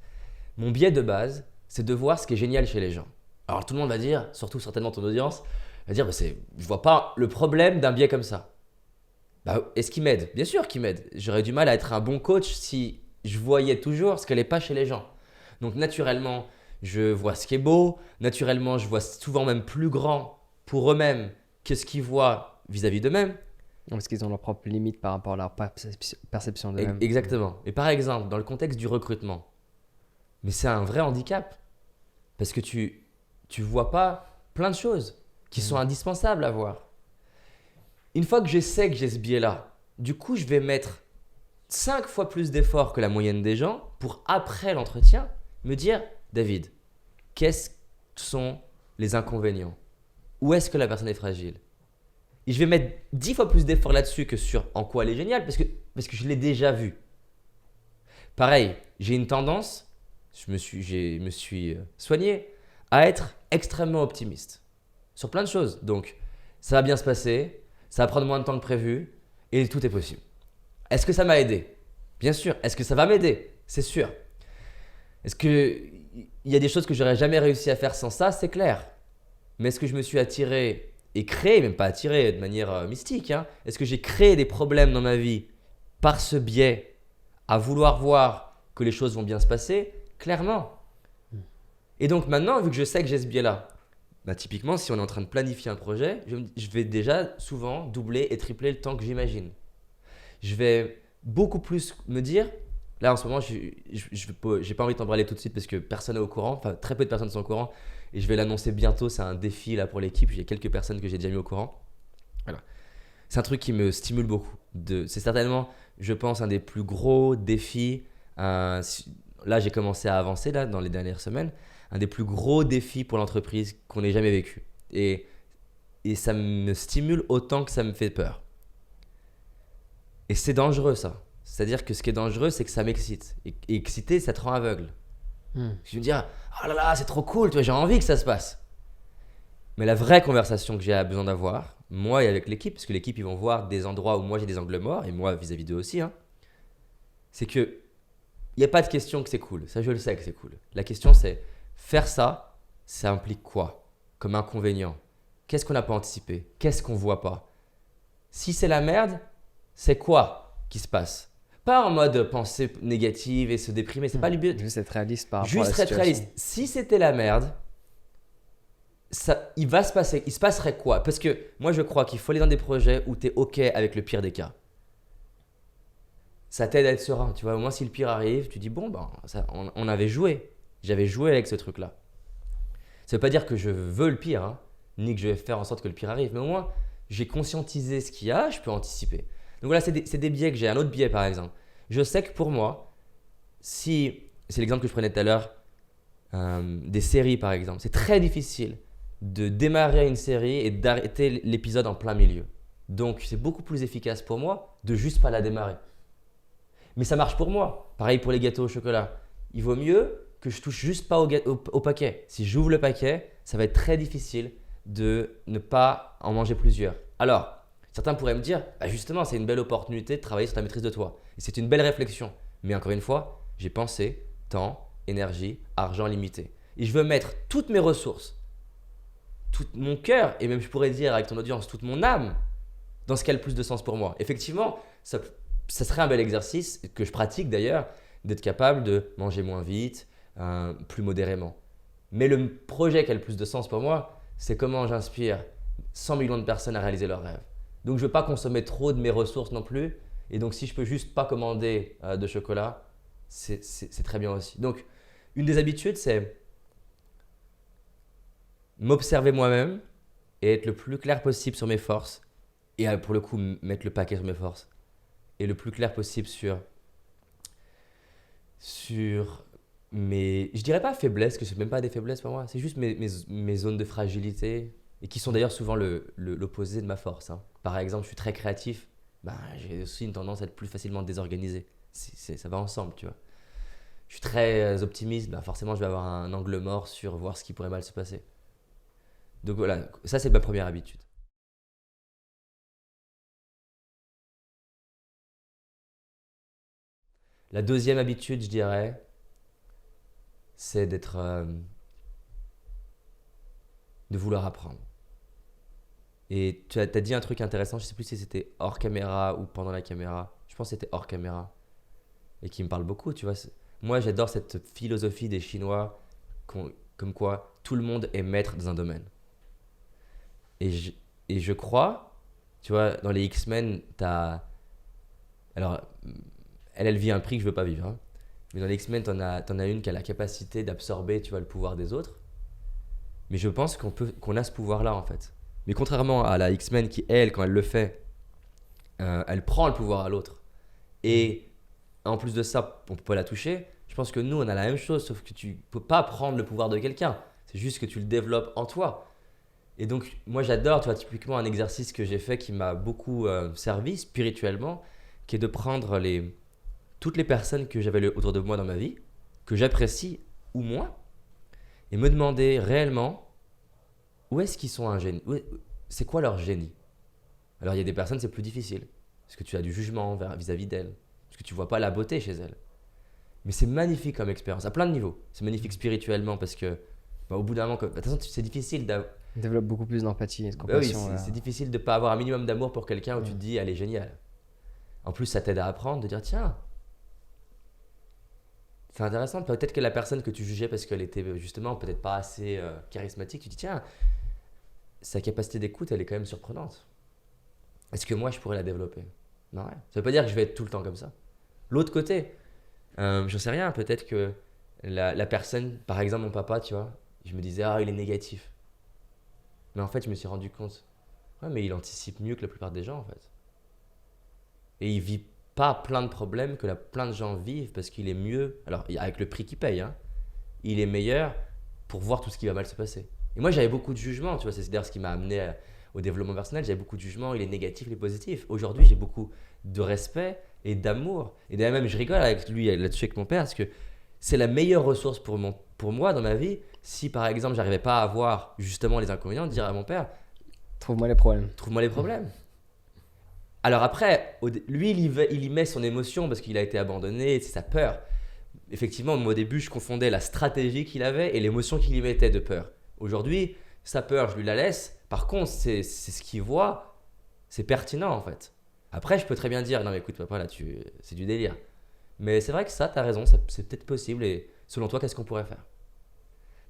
Mon biais de base, c'est de voir ce qui est génial chez les gens. Alors tout le monde va dire, surtout certainement ton audience, va dire, je vois pas le problème d'un biais comme ça. Bah, est-ce qu'il m'aide? Bien sûr qu'il m'aide. J'aurais du mal à être un bon coach si je voyais toujours ce qu'elle n'est pas chez les gens. Donc naturellement, je vois ce qui est beau. Naturellement, je vois souvent même plus grand pour eux-mêmes que ce qu'ils voient vis-à-vis d'eux-mêmes. Parce qu'ils ont leurs propres limites par rapport à leur perception d'eux-mêmes. Exactement. Et par exemple, dans le contexte du recrutement, mais c'est un vrai handicap parce que tu vois pas plein de choses qui sont indispensables à voir. Une fois que je sais que j'ai ce biais-là, du coup, je vais mettre 5 fois plus d'efforts que la moyenne des gens pour, après l'entretien, me dire, David, quels sont les inconvénients? Où est-ce que la personne est fragile? Et je vais mettre 10 fois plus d'efforts là-dessus que sur en quoi elle est géniale parce que je l'ai déjà vu. Pareil, j'ai une tendance, je me suis soigné à être extrêmement optimiste sur plein de choses. Donc, ça va bien se passer, ça va prendre moins de temps que prévu et tout est possible. Est-ce que ça m'a aidé? Bien sûr. Est-ce que ça va m'aider? C'est sûr. Est-ce qu'il y a des choses que j'aurais jamais réussi à faire sans ça? C'est clair. Mais est-ce que je me suis attiré et créé, même pas attiré de manière mystique, hein, est-ce que j'ai créé des problèmes dans ma vie par ce biais à vouloir voir que les choses vont bien se passer? Clairement. Et donc maintenant, vu que je sais que j'ai ce biais-là, bah typiquement, si on est en train de planifier un projet, je vais déjà souvent doubler et tripler le temps que j'imagine. Je vais beaucoup plus me dire, là en ce moment, j'ai pas envie de t'embraler tout de suite parce que personne n'est au courant, enfin très peu de personnes sont au courant et je vais l'annoncer bientôt, c'est un défi là pour l'équipe, il y a quelques personnes que j'ai déjà mis au courant. Voilà. C'est un truc qui me stimule beaucoup. C'est certainement, je pense, un des plus gros défis. Là, j'ai commencé à avancer là, dans les dernières semaines. Un des plus gros défis pour l'entreprise qu'on ait jamais vécu. Et ça me stimule autant que ça me fait peur. Et c'est dangereux ça. C'est-à-dire que ce qui est dangereux, c'est que ça m'excite. Et excité, ça te rend aveugle. Je me dis, oh là là, c'est trop cool, tu vois, j'ai envie que ça se passe. Mais la vraie conversation que j'ai besoin d'avoir, moi et avec l'équipe, parce que l'équipe, ils vont voir des endroits où moi j'ai des angles morts, et moi vis-à-vis d'eux aussi, hein, c'est que il n'y a pas de question que c'est cool. Ça, je le sais que c'est cool. La question, c'est faire ça, ça implique quoi comme inconvénient? Qu'est-ce qu'on n'a pas anticipé? Qu'est-ce qu'on ne voit pas? Si c'est la merde, c'est quoi qui se passe? Pas en mode pensée négative et se déprimer, c'est pas le but. Juste être réaliste par rapport à la Juste être situation. réaliste. Si c'était la merde, il se passerait quoi? Parce que moi, je crois qu'il faut aller dans des projets où tu es OK avec le pire des cas. Ça t'aide à être serein. Tu vois, au moins, si le pire arrive, tu dis bon, ben, on avait joué. J'avais joué avec ce truc-là. Ça veut pas dire que je veux le pire, hein, ni que je vais faire en sorte que le pire arrive. Mais au moins, j'ai conscientisé ce qu'il y a, je peux anticiper. Donc voilà, c'est des biais que j'ai. Un autre biais, par exemple. Je sais que pour moi, si c'est l'exemple que je prenais tout à l'heure, des séries, par exemple, c'est très difficile de démarrer une série et d'arrêter l'épisode en plein milieu. Donc, c'est beaucoup plus efficace pour moi de juste pas la démarrer. Mais ça marche pour moi. Pareil pour les gâteaux au chocolat. Il vaut mieux que je touche juste pas au paquet. Si j'ouvre le paquet, ça va être très difficile de ne pas en manger plusieurs. Alors, certains pourraient me dire, bah justement, c'est une belle opportunité de travailler sur ta maîtrise de toi. Et c'est une belle réflexion. Mais encore une fois, j'ai pensé temps, énergie, argent limité. Et je veux mettre toutes mes ressources, tout mon cœur, et même je pourrais dire avec ton audience, toute mon âme, dans ce qui a le plus de sens pour moi. Effectivement, ça serait un bel exercice, que je pratique d'ailleurs, d'être capable de manger moins vite, plus modérément. Mais le projet qui a le plus de sens pour moi, c'est comment j'inspire 100 millions de personnes à réaliser leurs rêves. Donc je ne veux pas consommer trop de mes ressources non plus. Et donc si je peux juste pas commander de chocolat, c'est très bien aussi. Donc une des habitudes, c'est m'observer moi-même et être le plus clair possible sur mes forces. Et pour le coup, mettre le paquet sur mes forces. Et le plus clair possible sur mes, je dirais pas faiblesses, que c'est même pas des faiblesses pour moi, c'est juste mes zones de fragilité et qui sont d'ailleurs souvent l'opposé de ma force, hein. Par exemple, je suis très créatif, bah, j'ai aussi une tendance à être plus facilement désorganisé. Ça va ensemble, tu vois. Je suis très optimiste, bah forcément je vais avoir un angle mort sur voir ce qui pourrait mal se passer. Donc voilà, ça c'est ma première habitude. La deuxième habitude, je dirais, c'est d'être de vouloir apprendre. Et tu as dit un truc intéressant, je sais plus si c'était hors caméra ou pendant la caméra. Je pense que c'était hors caméra. Et qui me parle beaucoup, tu vois. Moi, j'adore cette philosophie des Chinois comme quoi tout le monde est maître dans un domaine. Et je crois, tu vois, dans les X-Men, alors, elle vit un prix que je veux pas vivre, hein. Mais dans les X-Men, t'en as une qui a la capacité d'absorber, tu vois, le pouvoir des autres. Mais je pense qu'on a ce pouvoir-là, en fait. Mais contrairement à la X-Men qui, elle, quand elle le fait, elle prend le pouvoir à l'autre. Et en plus de ça, on peut pas la toucher. Je pense que nous, on a la même chose, sauf que tu peux pas prendre le pouvoir de quelqu'un. C'est juste que tu le développes en toi. Et donc, moi, j'adore, tu vois, typiquement un exercice que j'ai fait qui m'a beaucoup servi spirituellement, qui est de prendre toutes les personnes que j'avais autour de moi dans ma vie, que j'apprécie ou moins, et me demander réellement où est-ce qu'ils sont un génie, c'est quoi leur génie. Alors, il y a des personnes, c'est plus difficile, parce que tu as du jugement vis-à-vis d'elles, parce que tu vois pas la beauté chez elles. Mais c'est magnifique comme expérience, à plein de niveaux. C'est magnifique spirituellement, parce que au bout d'un moment, de toute façon, c'est difficile On développe beaucoup plus d'empathie et de oui, compassion. c'est difficile de ne pas avoir un minimum d'amour pour quelqu'un où tu te dis, elle est géniale. En plus, ça t'aide à apprendre, de dire, tiens, c'est intéressant. Peut-être que la personne que tu jugeais parce qu'elle était justement peut-être pas assez charismatique, tu te dis, tiens, sa capacité d'écoute, elle est quand même surprenante. Est-ce que moi, je pourrais la développer? Non, ouais. Ça veut pas dire que je vais être tout le temps comme ça. L'autre côté, j'en sais rien. Peut-être que la personne, par exemple, mon papa, tu vois, je me disais, il est négatif. Mais en fait, je me suis rendu compte, ouais, mais il anticipe mieux que la plupart des gens, en fait. Et il vit pas plein de problèmes que plein de gens vivent parce qu'il est mieux, alors avec le prix qu'il paye, hein, il est meilleur pour voir tout ce qui va mal se passer. Et moi, j'avais beaucoup de jugements, tu vois, c'est d'ailleurs ce qui m'a amené au développement personnel. J'avais beaucoup de jugements, il est négatif, il est positif. Aujourd'hui, j'ai beaucoup de respect et d'amour. Et d'ailleurs, même, je rigole avec lui là-dessus avec mon père parce que c'est la meilleure ressource pour moi dans ma vie. Si par exemple, j'arrivais pas à voir justement les inconvénients, de dire à mon père, trouve-moi les problèmes. Trouve-moi les problèmes. Alors après, lui, il y met son émotion parce qu'il a été abandonné, c'est sa peur. Effectivement, moi, au début, je confondais la stratégie qu'il avait et l'émotion qu'il y mettait de peur. Aujourd'hui, sa peur, je lui la laisse. Par contre, c'est ce qu'il voit, c'est pertinent en fait. Après, je peux très bien dire, non mais écoute papa, là, c'est du délire. Mais c'est vrai que ça, tu as raison, c'est peut-être possible. Et selon toi, qu'est-ce qu'on pourrait faire?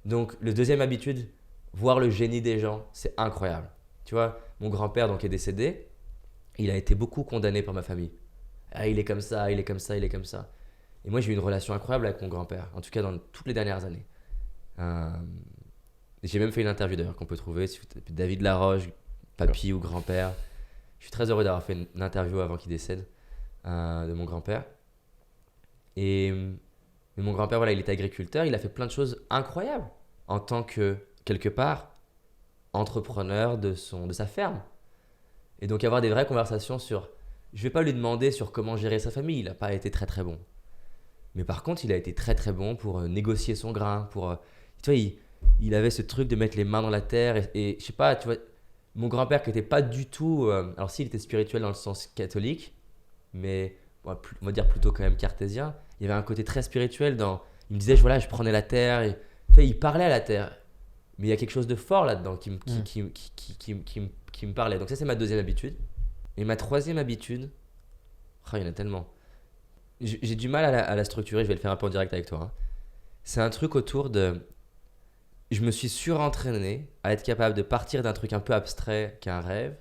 Donc, le deuxième habitude, voir le génie des gens, c'est incroyable. Tu vois, mon grand-père donc est décédé, il a été beaucoup condamné par ma famille. Ah, il est comme ça, il est comme ça, il est comme ça. Et moi, j'ai eu une relation incroyable avec mon grand-père, en tout cas dans toutes les dernières années. J'ai même fait une interview d'ailleurs qu'on peut trouver, David Laroche, papy ou grand-père. Je suis très heureux d'avoir fait une interview avant qu'il décède de mon grand-père. Mais mon grand-père, voilà, il était agriculteur, il a fait plein de choses incroyables en tant que, quelque part, entrepreneur de sa ferme. Et donc avoir des vraies conversations sur... Je ne vais pas lui demander sur comment gérer sa famille, il n'a pas été très très bon. Mais par contre, il a été très très bon pour négocier son grain, tu vois, il avait ce truc de mettre les mains dans la terre et je sais pas, tu vois, mon grand-père qui n'était pas du tout... alors s'il était spirituel dans le sens catholique, mais on va dire plutôt quand même cartésien, il y avait un côté très spirituel il me disait, voilà, je prenais la terre et tu vois, il parlait à la terre. Mais il y a quelque chose de fort là-dedans qui me parlait. Donc ça, c'est ma deuxième habitude. Et ma troisième habitude, il y en a tellement. J'ai du mal à la structurer, je vais le faire un peu en direct avec toi, hein. C'est un truc autour de... Je me suis surentraîné à être capable de partir d'un truc un peu abstrait qu'un rêve,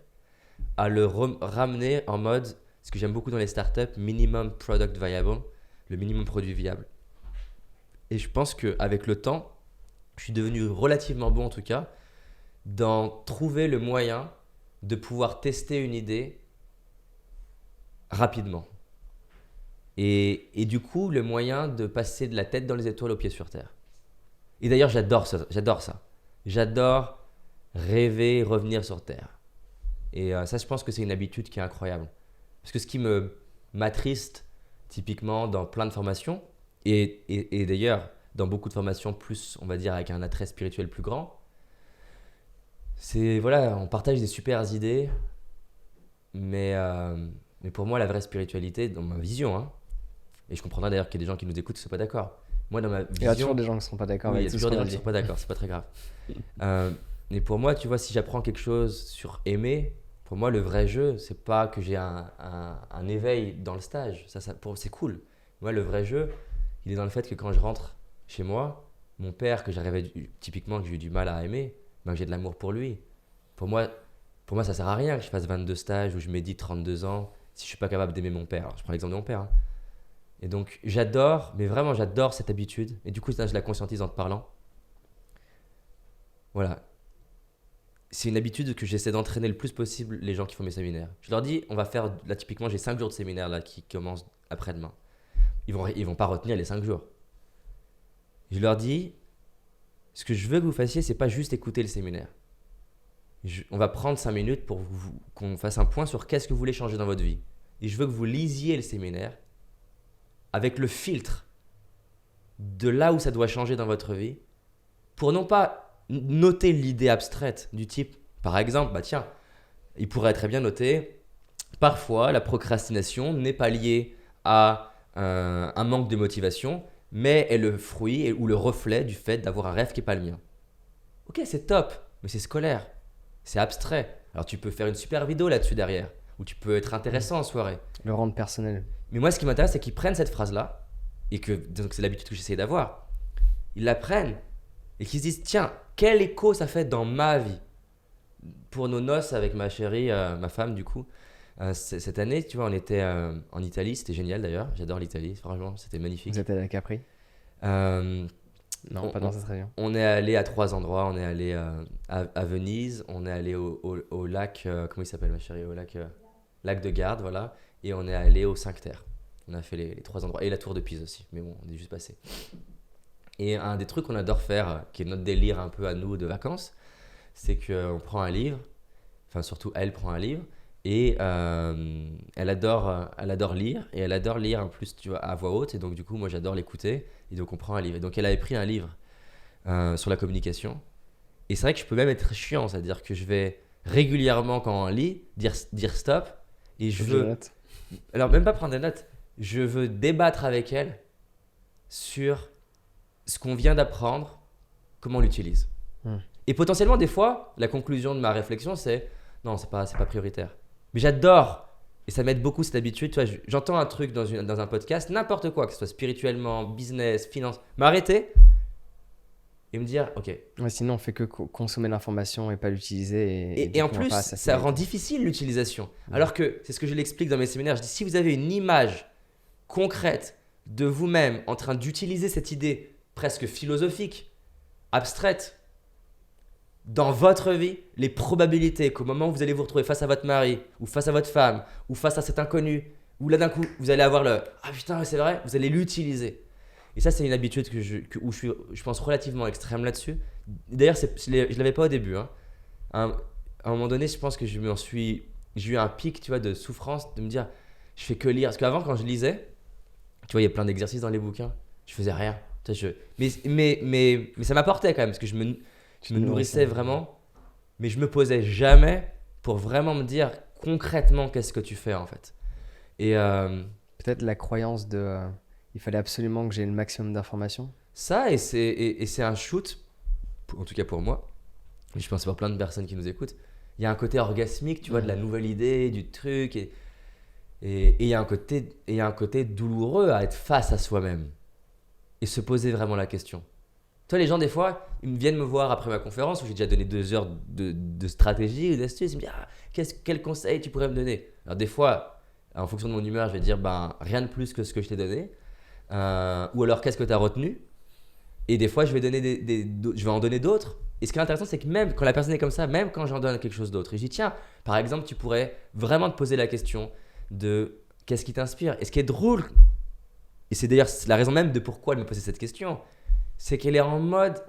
à le ramener en mode, ce que j'aime beaucoup dans les startups, minimum product viable, le minimum produit viable. Et je pense qu'avec le temps, je suis devenu relativement bon en tout cas, dans trouver le moyen de pouvoir tester une idée rapidement. Et du coup, le moyen de passer de la tête dans les étoiles aux pieds sur terre. Et d'ailleurs, j'adore ça. J'adore rêver, revenir sur terre. Et ça, je pense que c'est une habitude qui est incroyable. Parce que ce qui m'attriste, typiquement, dans plein de formations, et d'ailleurs, dans beaucoup de formations, plus, on va dire, avec un attrait spirituel plus grand, c'est, voilà, on partage des super idées, mais pour moi, la vraie spiritualité, dans ma vision, hein, et je comprendrai d'ailleurs qu'il y a des gens qui nous écoutent qui ne sont pas d'accord. Moi, dans ma vision, il y a toujours des gens qui ne sont pas d'accord avec tout ce qu'on dit. Il y a toujours des gens qui ne sont pas d'accord, c'est pas très grave. Et pour moi, tu vois, si j'apprends quelque chose sur aimer, pour moi, le vrai jeu, c'est pas que j'ai un éveil dans le stage. C'est cool. Moi, le vrai jeu, il est dans le fait que quand je rentre chez moi, mon père, typiquement, que j'ai eu du mal à aimer, ben, j'ai de l'amour pour lui. Pour moi, ça sert à rien que je fasse 22 stages où je médite 32 ans si je suis pas capable d'aimer mon père. Alors, je prends l'exemple de mon père. Hein. Et donc, j'adore, mais vraiment, j'adore cette habitude. Et du coup, ça, je la conscientise en te parlant. Voilà. C'est une habitude que j'essaie d'entraîner le plus possible les gens qui font mes séminaires. Je leur dis, on va faire, là typiquement, j'ai 5 jours de séminaire là, qui commencent après-demain. Ils vont pas retenir les 5 jours. Je leur dis, ce que je veux que vous fassiez, c'est pas juste écouter le séminaire. On va prendre 5 minutes pour qu'on fasse un point sur qu'est-ce que vous voulez changer dans votre vie. Et je veux que vous lisiez le séminaire avec le filtre de là où ça doit changer dans votre vie pour non pas noter l'idée abstraite du type, par exemple, bah tiens, il pourrait très bien noter, parfois la procrastination n'est pas liée à un manque de motivation, mais est le fruit ou le reflet du fait d'avoir un rêve qui n'est pas le mien. Ok, c'est top, mais c'est scolaire, c'est abstrait. Alors tu peux faire une super vidéo là-dessus derrière, ou tu peux être intéressant en soirée. Le rendre personnel. Mais moi, ce qui m'intéresse, c'est qu'ils prennent cette phrase-là, et que donc c'est l'habitude que j'essaie d'avoir. Ils la prennent et qu'ils se disent, tiens, quel écho ça fait dans ma vie. Pour nos noces avec ma chérie, ma femme du coup, cette année, tu vois, on était en Italie, c'était génial d'ailleurs, j'adore l'Italie, franchement, c'était magnifique. Vous êtes allé à Capri? Non, pas dans cette région. On est allé à 3 endroits, on est allé à Venise, on est allé au lac, comment il s'appelle ma chérie, au lac de Garde, voilà, et on est allé aux 5 Terres. On a fait les 3 endroits, et la tour de Pise aussi, mais bon, on est juste passé. Et un des trucs qu'on adore faire, qui est notre délire un peu à nous de vacances, c'est qu'on prend un livre, enfin surtout elle prend un livre, et elle adore lire, et elle adore lire en plus tu vois, à voix haute, et donc du coup moi j'adore l'écouter, et donc on prend un livre. Et donc elle avait pris un livre sur la communication, et c'est vrai que je peux même être chiant, c'est-à-dire que je vais régulièrement quand on lit, dire stop, et je veux... Alors même pas prendre des notes, je veux débattre avec elle sur ce qu'on vient d'apprendre, comment on l'utilise. Et potentiellement, des fois, la conclusion de ma réflexion, c'est non, c'est pas prioritaire. Mais j'adore, et ça m'aide beaucoup cette habitude. Tu vois, j'entends un truc dans un podcast, n'importe quoi, que ce soit spirituellement, business, finance, m'arrêter et me dire, ok. Ouais, sinon, on fait que consommer l'information et pas l'utiliser. Et en plus, ça rend difficile l'utilisation. Alors que, c'est ce que je l'explique dans mes séminaires, je dis, si vous avez une image concrète de vous-même en train d'utiliser cette idée presque philosophique, abstraite, dans votre vie, les probabilités qu'au moment où vous allez vous retrouver face à votre mari, ou face à votre femme, ou face à cet inconnu, où là d'un coup, vous allez avoir le « Ah putain, c'est vrai », vous allez l'utiliser. Et ça, c'est une habitude où je pense relativement extrême là-dessus. D'ailleurs, je ne l'avais pas au début. Hein. À un moment donné, je pense que j'ai eu un pic tu vois, de souffrance, de me dire « Je fais que lire ». Parce qu'avant, quand je lisais, tu vois, il y a plein d'exercices dans les bouquins, je faisais rien. Mais ça m'apportait quand même, parce que je me nourrissais vraiment, mais je me posais jamais pour vraiment me dire concrètement qu'est-ce que tu fais en fait. Et peut-être la croyance de il fallait absolument que j'ai le maximum d'informations. Ça, et c'est un shoot, en tout cas pour moi, et je pense pour plein de personnes qui nous écoutent, il y a un côté orgasmique, tu vois, de la nouvelle idée, du truc, et il y a un côté douloureux à être face à soi-même et se poser vraiment la question. Toi, les gens, des fois, ils viennent me voir après ma conférence où j'ai déjà donné 2 heures de stratégie ou d'astuces. Ils me disent quel conseil tu pourrais me donner? Alors, des fois, en fonction de mon humeur, je vais dire rien de plus que ce que je t'ai donné. Ou alors, qu'est-ce que tu as retenu? Et des fois, je vais en donner d'autres. Et ce qui est intéressant, c'est que même quand la personne est comme ça, même quand j'en donne quelque chose d'autre, et je dis tiens, par exemple, tu pourrais vraiment te poser la question de qu'est-ce qui t'inspire? Et ce qui est drôle, et c'est d'ailleurs la raison même de pourquoi elle me posait cette question, c'est qu'elle est en mode,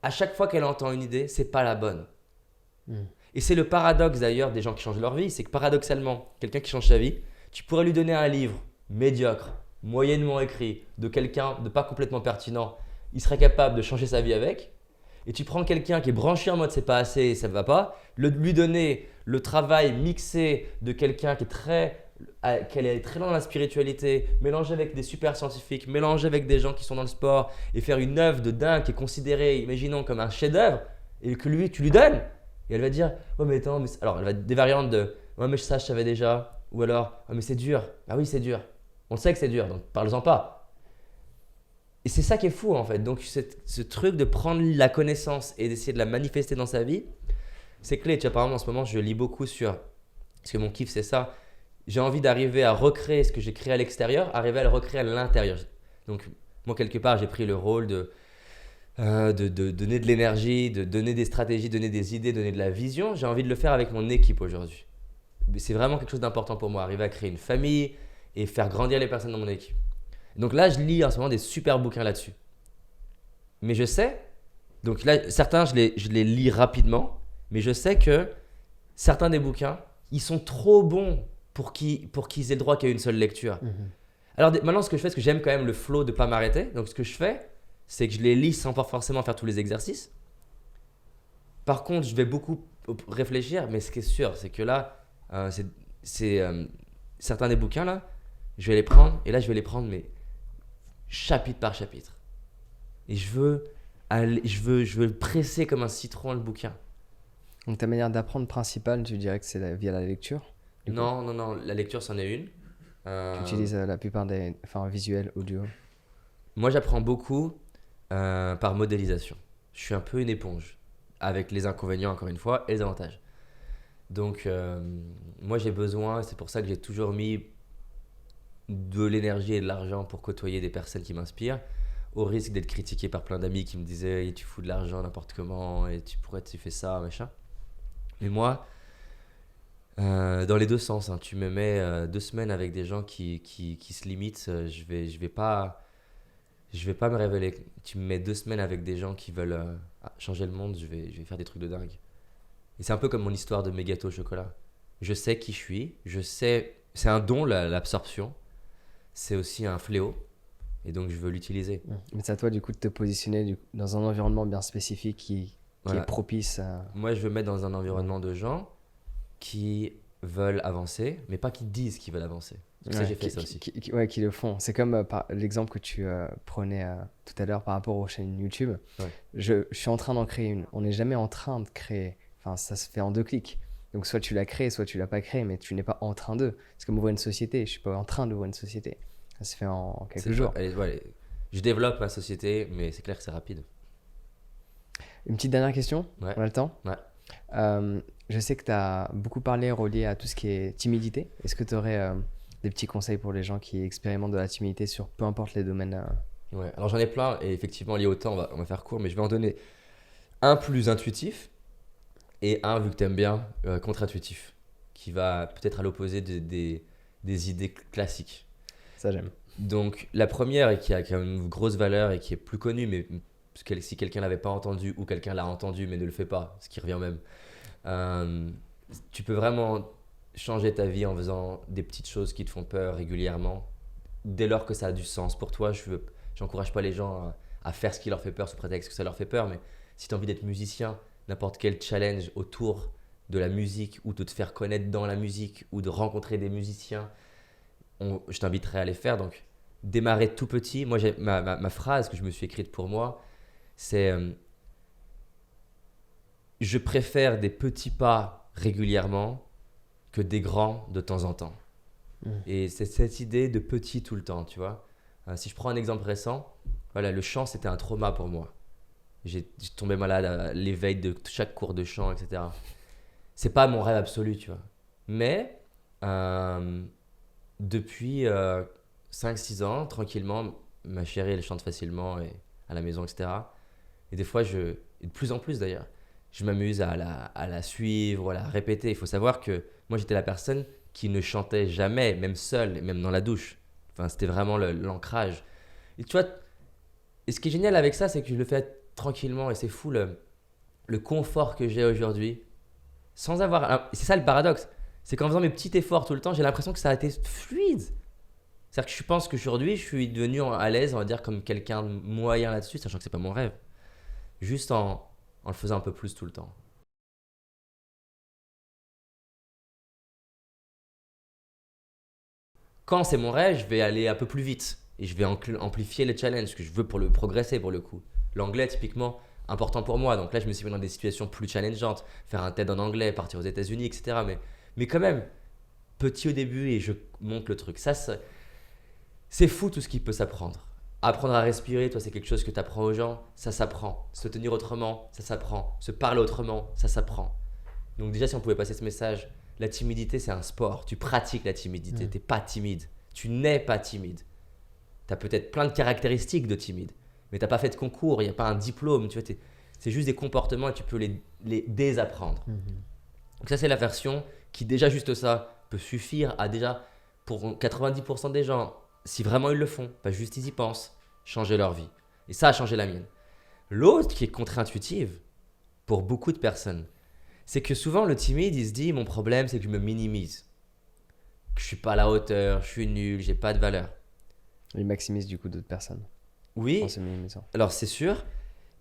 à chaque fois qu'elle entend une idée, c'est pas la bonne. Et c'est le paradoxe d'ailleurs des gens qui changent leur vie, c'est que paradoxalement, quelqu'un qui change sa vie, tu pourrais lui donner un livre médiocre, moyennement écrit, de quelqu'un de pas complètement pertinent, il serait capable de changer sa vie avec. Et tu prends quelqu'un qui est branché en mode c'est pas assez et ça ne va pas, lui donner le travail mixé de quelqu'un qui est très dans la spiritualité, mélangé avec des super scientifiques, mélangé avec des gens qui sont dans le sport et faire une œuvre de dingue qui est considérée, imaginons, comme un chef-d'œuvre, et que lui, tu lui donnes. Et elle va dire, ouais, mais attends, alors elle va des variantes de, ouais, mais ça, je savais déjà. Ou alors, ouais, mais c'est dur. Ah oui, c'est dur. On le sait que c'est dur, donc parle-en pas. Et c'est ça qui est fou en fait. Donc, ce truc de prendre la connaissance et d'essayer de la manifester dans sa vie, c'est clé. Tu vois, par exemple, en ce moment, je lis beaucoup sur. Parce que mon kiff, c'est ça. J'ai envie d'arriver à recréer ce que j'ai créé à l'extérieur, arriver à le recréer à l'intérieur. Donc, moi, quelque part, j'ai pris le rôle de donner de l'énergie, de donner des stratégies, donner des idées, donner de la vision. J'ai envie de le faire avec mon équipe aujourd'hui. C'est vraiment quelque chose d'important pour moi, arriver à créer une famille et faire grandir les personnes dans mon équipe. Donc là, je lis en ce moment des super bouquins là-dessus. Mais je sais, donc là, certains, je les lis rapidement, mais je sais que certains des bouquins, ils sont trop bons pour qu'ils aient le droit qu'à une seule lecture. Alors maintenant, ce que je fais, c'est que j'aime quand même le flow de ne pas m'arrêter. Donc ce que je fais, c'est que je les lis sans forcément faire tous les exercices. Par contre, je vais beaucoup réfléchir, mais ce qui est sûr, c'est que là, certains des bouquins, là, je vais les prendre, et là, je vais les prendre, mais chapitre par chapitre. Et je veux le presser comme un citron, le bouquin. Donc ta manière d'apprendre principale, tu dirais que c'est via la lecture? Non, la lecture, c'en est une. Tu utilises la plupart des visuels, audio? Moi, j'apprends beaucoup par modélisation. Je suis un peu une éponge, avec les inconvénients, encore une fois, et les avantages. Donc, moi, j'ai besoin, c'est pour ça que j'ai toujours mis de l'énergie et de l'argent pour côtoyer des personnes qui m'inspirent, au risque d'être critiqué par plein d'amis qui me disaient hey, tu fous de l'argent n'importe comment, et pourquoi tu fais ça, machin. Mais moi, dans les deux sens, hein, tu me mets 2 semaines avec des gens qui se limitent, je vais pas me révéler. Tu me mets 2 semaines avec des gens qui veulent changer le monde, je vais faire des trucs de dingue. Et c'est un peu comme mon histoire de mes gâteaux au chocolat. Je sais qui je suis, je sais, c'est un don l'absorption, c'est aussi un fléau, et donc je veux l'utiliser. Mais c'est à toi du coup de te positionner dans un environnement bien spécifique qui est propice à... Moi, je veux mettre dans un environnement de gens qui veulent avancer, mais pas qui disent qu'ils veulent avancer. C'est ça, j'ai fait ça aussi. Qui le font. C'est comme l'exemple que tu prenais tout à l'heure par rapport aux chaînes YouTube. Ouais. Je suis en train d'en créer une. On n'est jamais en train de créer. Enfin, ça se fait en 2 clics. Donc, soit tu l'as créé, soit tu l'as pas créé, mais tu n'es pas en train de. C'est comme ouvrir une société. Je suis pas en train d'ouvrir une société. Ça se fait en quelques jours. Je développe ma société, mais c'est clair que c'est rapide. Une petite dernière question. Ouais. On a le temps? Ouais. Je sais que tu as beaucoup parlé relié à tout ce qui est timidité. Est-ce que tu aurais des petits conseils pour les gens qui expérimentent de la timidité sur peu importe les domaines? Ouais. Alors j'en ai plein, et effectivement lié au temps, on va faire court, mais je vais en donner un plus intuitif et un, vu que tu aimes bien, contre-intuitif, qui va peut-être à l'opposé des idées classiques. Ça, j'aime. Donc la première, et qui a une grosse valeur et qui est plus connue, mais si quelqu'un l'avait pas entendu ou quelqu'un l'a entendu mais ne le fait pas, ce qui revient au même, tu peux vraiment changer ta vie en faisant des petites choses qui te font peur régulièrement, dès lors que ça a du sens pour toi. J'encourage pas les gens à faire ce qui leur fait peur sous prétexte que ça leur fait peur, mais si tu as envie d'être musicien, n'importe quel challenge autour de la musique ou de te faire connaître dans la musique ou de rencontrer des musiciens, je t'inviterai à les faire. Donc démarrer tout petit. Moi, j'ai ma phrase que je me suis écrite pour moi, c'est je préfère des petits pas régulièrement que des grands de temps en temps. Et c'est cette idée de petit tout le temps, tu vois. Si je prends un exemple récent, voilà, le chant, c'était un trauma pour moi. J'ai tombé malade à l'éveil de chaque cours de chant, etc. C'est pas mon rêve absolu, tu vois. Mais depuis 5-6 ans, tranquillement, ma chérie, elle chante facilement et à la maison, etc. Et des fois, et de plus en plus d'ailleurs, je m'amuse à la suivre, à la répéter. Il faut savoir que moi, j'étais la personne qui ne chantait jamais, même seule, et même dans la douche. Enfin, c'était vraiment l'ancrage. Et tu vois, et ce qui est génial avec ça, c'est que je le fais tranquillement, et c'est fou le confort que j'ai aujourd'hui, sans avoir... C'est ça le paradoxe, c'est qu'en faisant mes petits efforts tout le temps, j'ai l'impression que ça a été fluide. C'est-à-dire que je pense qu'aujourd'hui, je suis devenu à l'aise, on va dire, comme quelqu'un de moyen là-dessus, sachant que c'est pas mon rêve. Juste en le faisant un peu plus tout le temps. Quand c'est mon rêve, je vais aller un peu plus vite et je vais amplifier les challenges que je veux pour le progresser pour le coup. L'anglais, typiquement, important pour moi. Donc là, je me suis mis dans des situations plus challengeantes, faire un TED en anglais, partir aux États-Unis, etc. Mais quand même, petit au début et je monte le truc. Ça, c'est fou tout ce qui peut s'apprendre. Apprendre à respirer, toi, c'est quelque chose que tu apprends aux gens, ça s'apprend. Se tenir autrement, ça s'apprend. Se parler autrement, ça s'apprend. Donc déjà, si on pouvait passer ce message, la timidité, c'est un sport. Tu pratiques la timidité, tu n'es pas timide. Tu n'es pas timide. Tu as peut-être plein de caractéristiques de timide, mais tu n'as pas fait de concours, il n'y a pas un diplôme. Tu vois, c'est juste des comportements et tu peux les désapprendre. Donc ça, c'est la version qui, déjà juste ça, peut suffire à déjà, pour 90% des gens, si vraiment ils le font, pas juste ils y pensent, changer leur vie. Et ça a changé la mienne. L'autre qui est contre-intuitive pour beaucoup de personnes, c'est que souvent le timide, il se dit mon problème c'est que je me minimise, que je suis pas à la hauteur, je suis nul, j'ai pas de valeur. Il maximise du coup d'autres personnes. Oui, alors c'est sûr,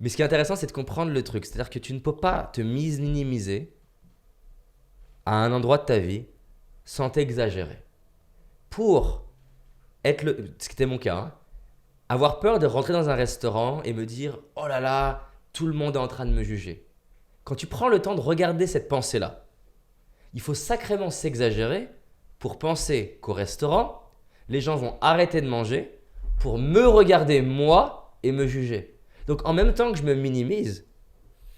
mais ce qui est intéressant c'est de comprendre le truc, c'est-à-dire que tu ne peux pas te minimiser à un endroit de ta vie sans t'exagérer. Pour être ce qui était mon cas, hein, avoir peur de rentrer dans un restaurant et me dire « Oh là là, tout le monde est en train de me juger ». Quand tu prends le temps de regarder cette pensée-là, il faut sacrément s'exagérer pour penser qu'au restaurant, les gens vont arrêter de manger pour me regarder moi et me juger. Donc en même temps que je me minimise,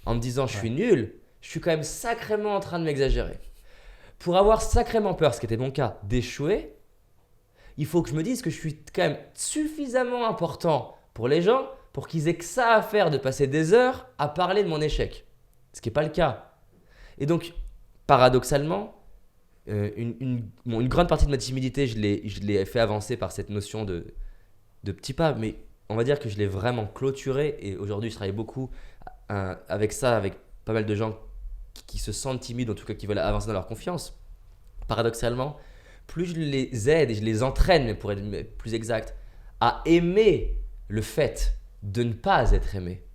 en me disant je suis nul, je suis quand même sacrément en train de m'exagérer. Pour avoir sacrément peur, ce qui était mon cas, d'échouer, il faut que je me dise que je suis quand même suffisamment important pour les gens pour qu'ils aient que ça à faire de passer des heures à parler de mon échec. Ce qui n'est pas le cas. Et donc, paradoxalement, une grande partie de ma timidité, je l'ai fait avancer par cette notion de petits pas, mais on va dire que je l'ai vraiment clôturé. Et aujourd'hui, je travaille beaucoup avec ça, avec pas mal de gens qui se sentent timides, en tout cas qui veulent avancer dans leur confiance. Paradoxalement, plus je les aide et je les entraîne, mais pour être plus exact, à aimer le fait de ne pas être aimé,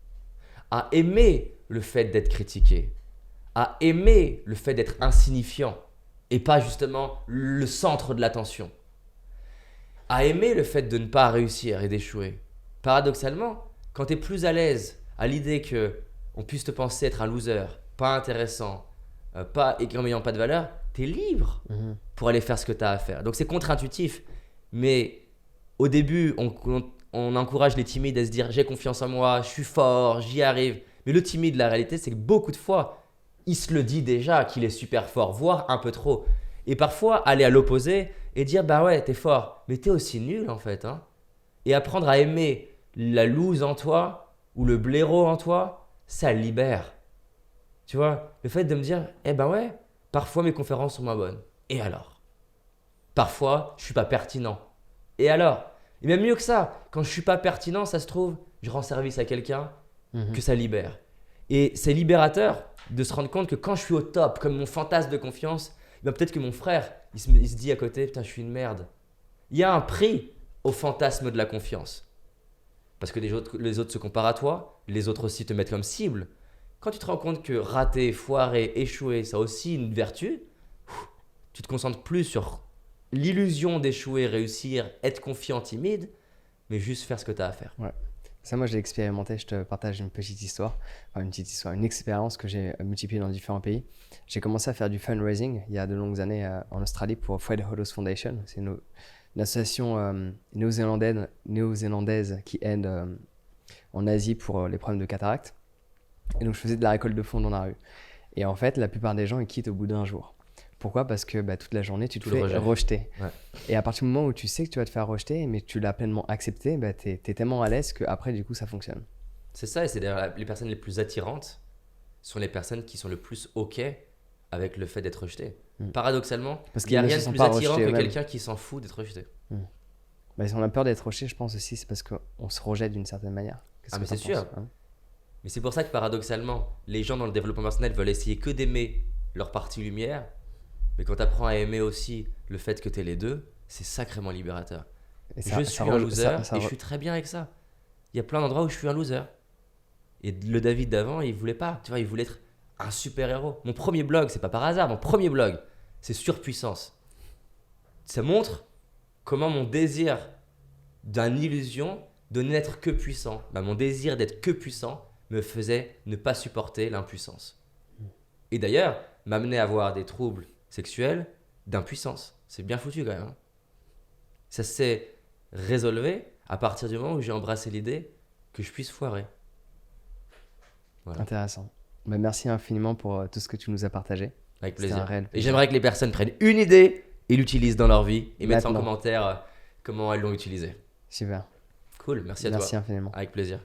à aimer le fait d'être critiqué, à aimer le fait d'être insignifiant et pas justement le centre de l'attention, à aimer le fait de ne pas réussir et d'échouer. Paradoxalement, quand tu es plus à l'aise à l'idée qu'on puisse te penser être un loser, pas intéressant, et en n'ayant pas de valeur, tu es libre pour aller faire ce que tu as à faire. Donc c'est contre-intuitif, mais au début, on encourage les timides à se dire j'ai confiance en moi, je suis fort, j'y arrive. Mais le timide, la réalité, c'est que beaucoup de fois, il se le dit déjà qu'il est super fort, voire un peu trop. Et parfois, aller à l'opposé et dire bah ouais, t'es fort, mais t'es aussi nul en fait. Hein. Et apprendre à aimer la loose en toi ou le blaireau en toi, ça libère. Tu vois, le fait de me dire eh ben ouais, parfois mes conférences sont moins bonnes. Et alors? Parfois, je suis pas pertinent. Et alors? Et même mieux que ça, quand je suis pas pertinent, ça se trouve, je rends service à quelqu'un que ça libère. Et c'est libérateur de se rendre compte que quand je suis au top, comme mon fantasme de confiance, ben peut-être que mon frère, il se dit à côté, putain, je suis une merde. Il y a un prix au fantasme de la confiance. Parce que les autres se comparent à toi, les autres aussi te mettent comme cible. Quand tu te rends compte que rater, foirer, échouer, ça a aussi une vertu, tu te concentres plus sur l'illusion d'échouer, réussir, être confiant, timide, mais juste faire ce que tu as à faire. Ouais. Ça, moi, j'ai expérimenté. Je te partage une petite histoire, une expérience que j'ai multipliée dans différents pays. J'ai commencé à faire du fundraising il y a de longues années en Australie pour Fred Hollows Foundation. C'est une association néo-zélandaise qui aide en Asie pour les problèmes de cataracte. Et donc, je faisais de la récolte de fonds dans la rue. Et en fait, la plupart des gens, ils quittent au bout d'un jour. Pourquoi? Parce que toute la journée, tu te fais rejeter. Ouais. Et à partir du moment où tu sais que tu vas te faire rejeter, mais que tu l'as pleinement accepté, tu es tellement à l'aise qu'après, du coup, ça fonctionne. C'est ça, et c'est d'ailleurs les personnes les plus attirantes sont les personnes qui sont le plus OK avec le fait d'être rejeté. Paradoxalement, parce qu'il n'y a rien de plus attirant que quelqu'un qui s'en fout d'être rejeté. Si on a peur d'être rejeté, je pense aussi, c'est parce qu'on se rejette d'une certaine manière. Mais c'est sûr. Mais c'est pour ça que paradoxalement, les gens dans le développement personnel veulent essayer que d'aimer leur partie lumière. Mais quand tu apprends à aimer aussi le fait que tu es les deux, c'est sacrément libérateur. Je suis un loser et je suis très bien avec ça. Il y a plein d'endroits où je suis un loser. Et le David d'avant, il voulait pas. Tu vois, il voulait être un super-héros. Mon premier blog, c'est pas par hasard. Mon premier blog, c'est Surpuissance. Ça montre comment mon désir d'une illusion de n'être que puissant, mon désir d'être que puissant me faisait ne pas supporter l'impuissance. Et d'ailleurs, m'amener à avoir des troubles sexuels d'impuissance. C'est bien foutu quand même. Hein. Ça s'est résolu à partir du moment où j'ai embrassé l'idée que je puisse foirer. Voilà. Intéressant. Bah, merci infiniment pour tout ce que tu nous as partagé. Avec C'était plaisir. un réel Et plaisir. j'aimerais que les personnes prennent une idée et l'utilisent dans leur vie et mettent en Maintenant. commentaire comment elles l'ont utilisée. Super. Cool, merci à Merci toi. infiniment. Avec plaisir.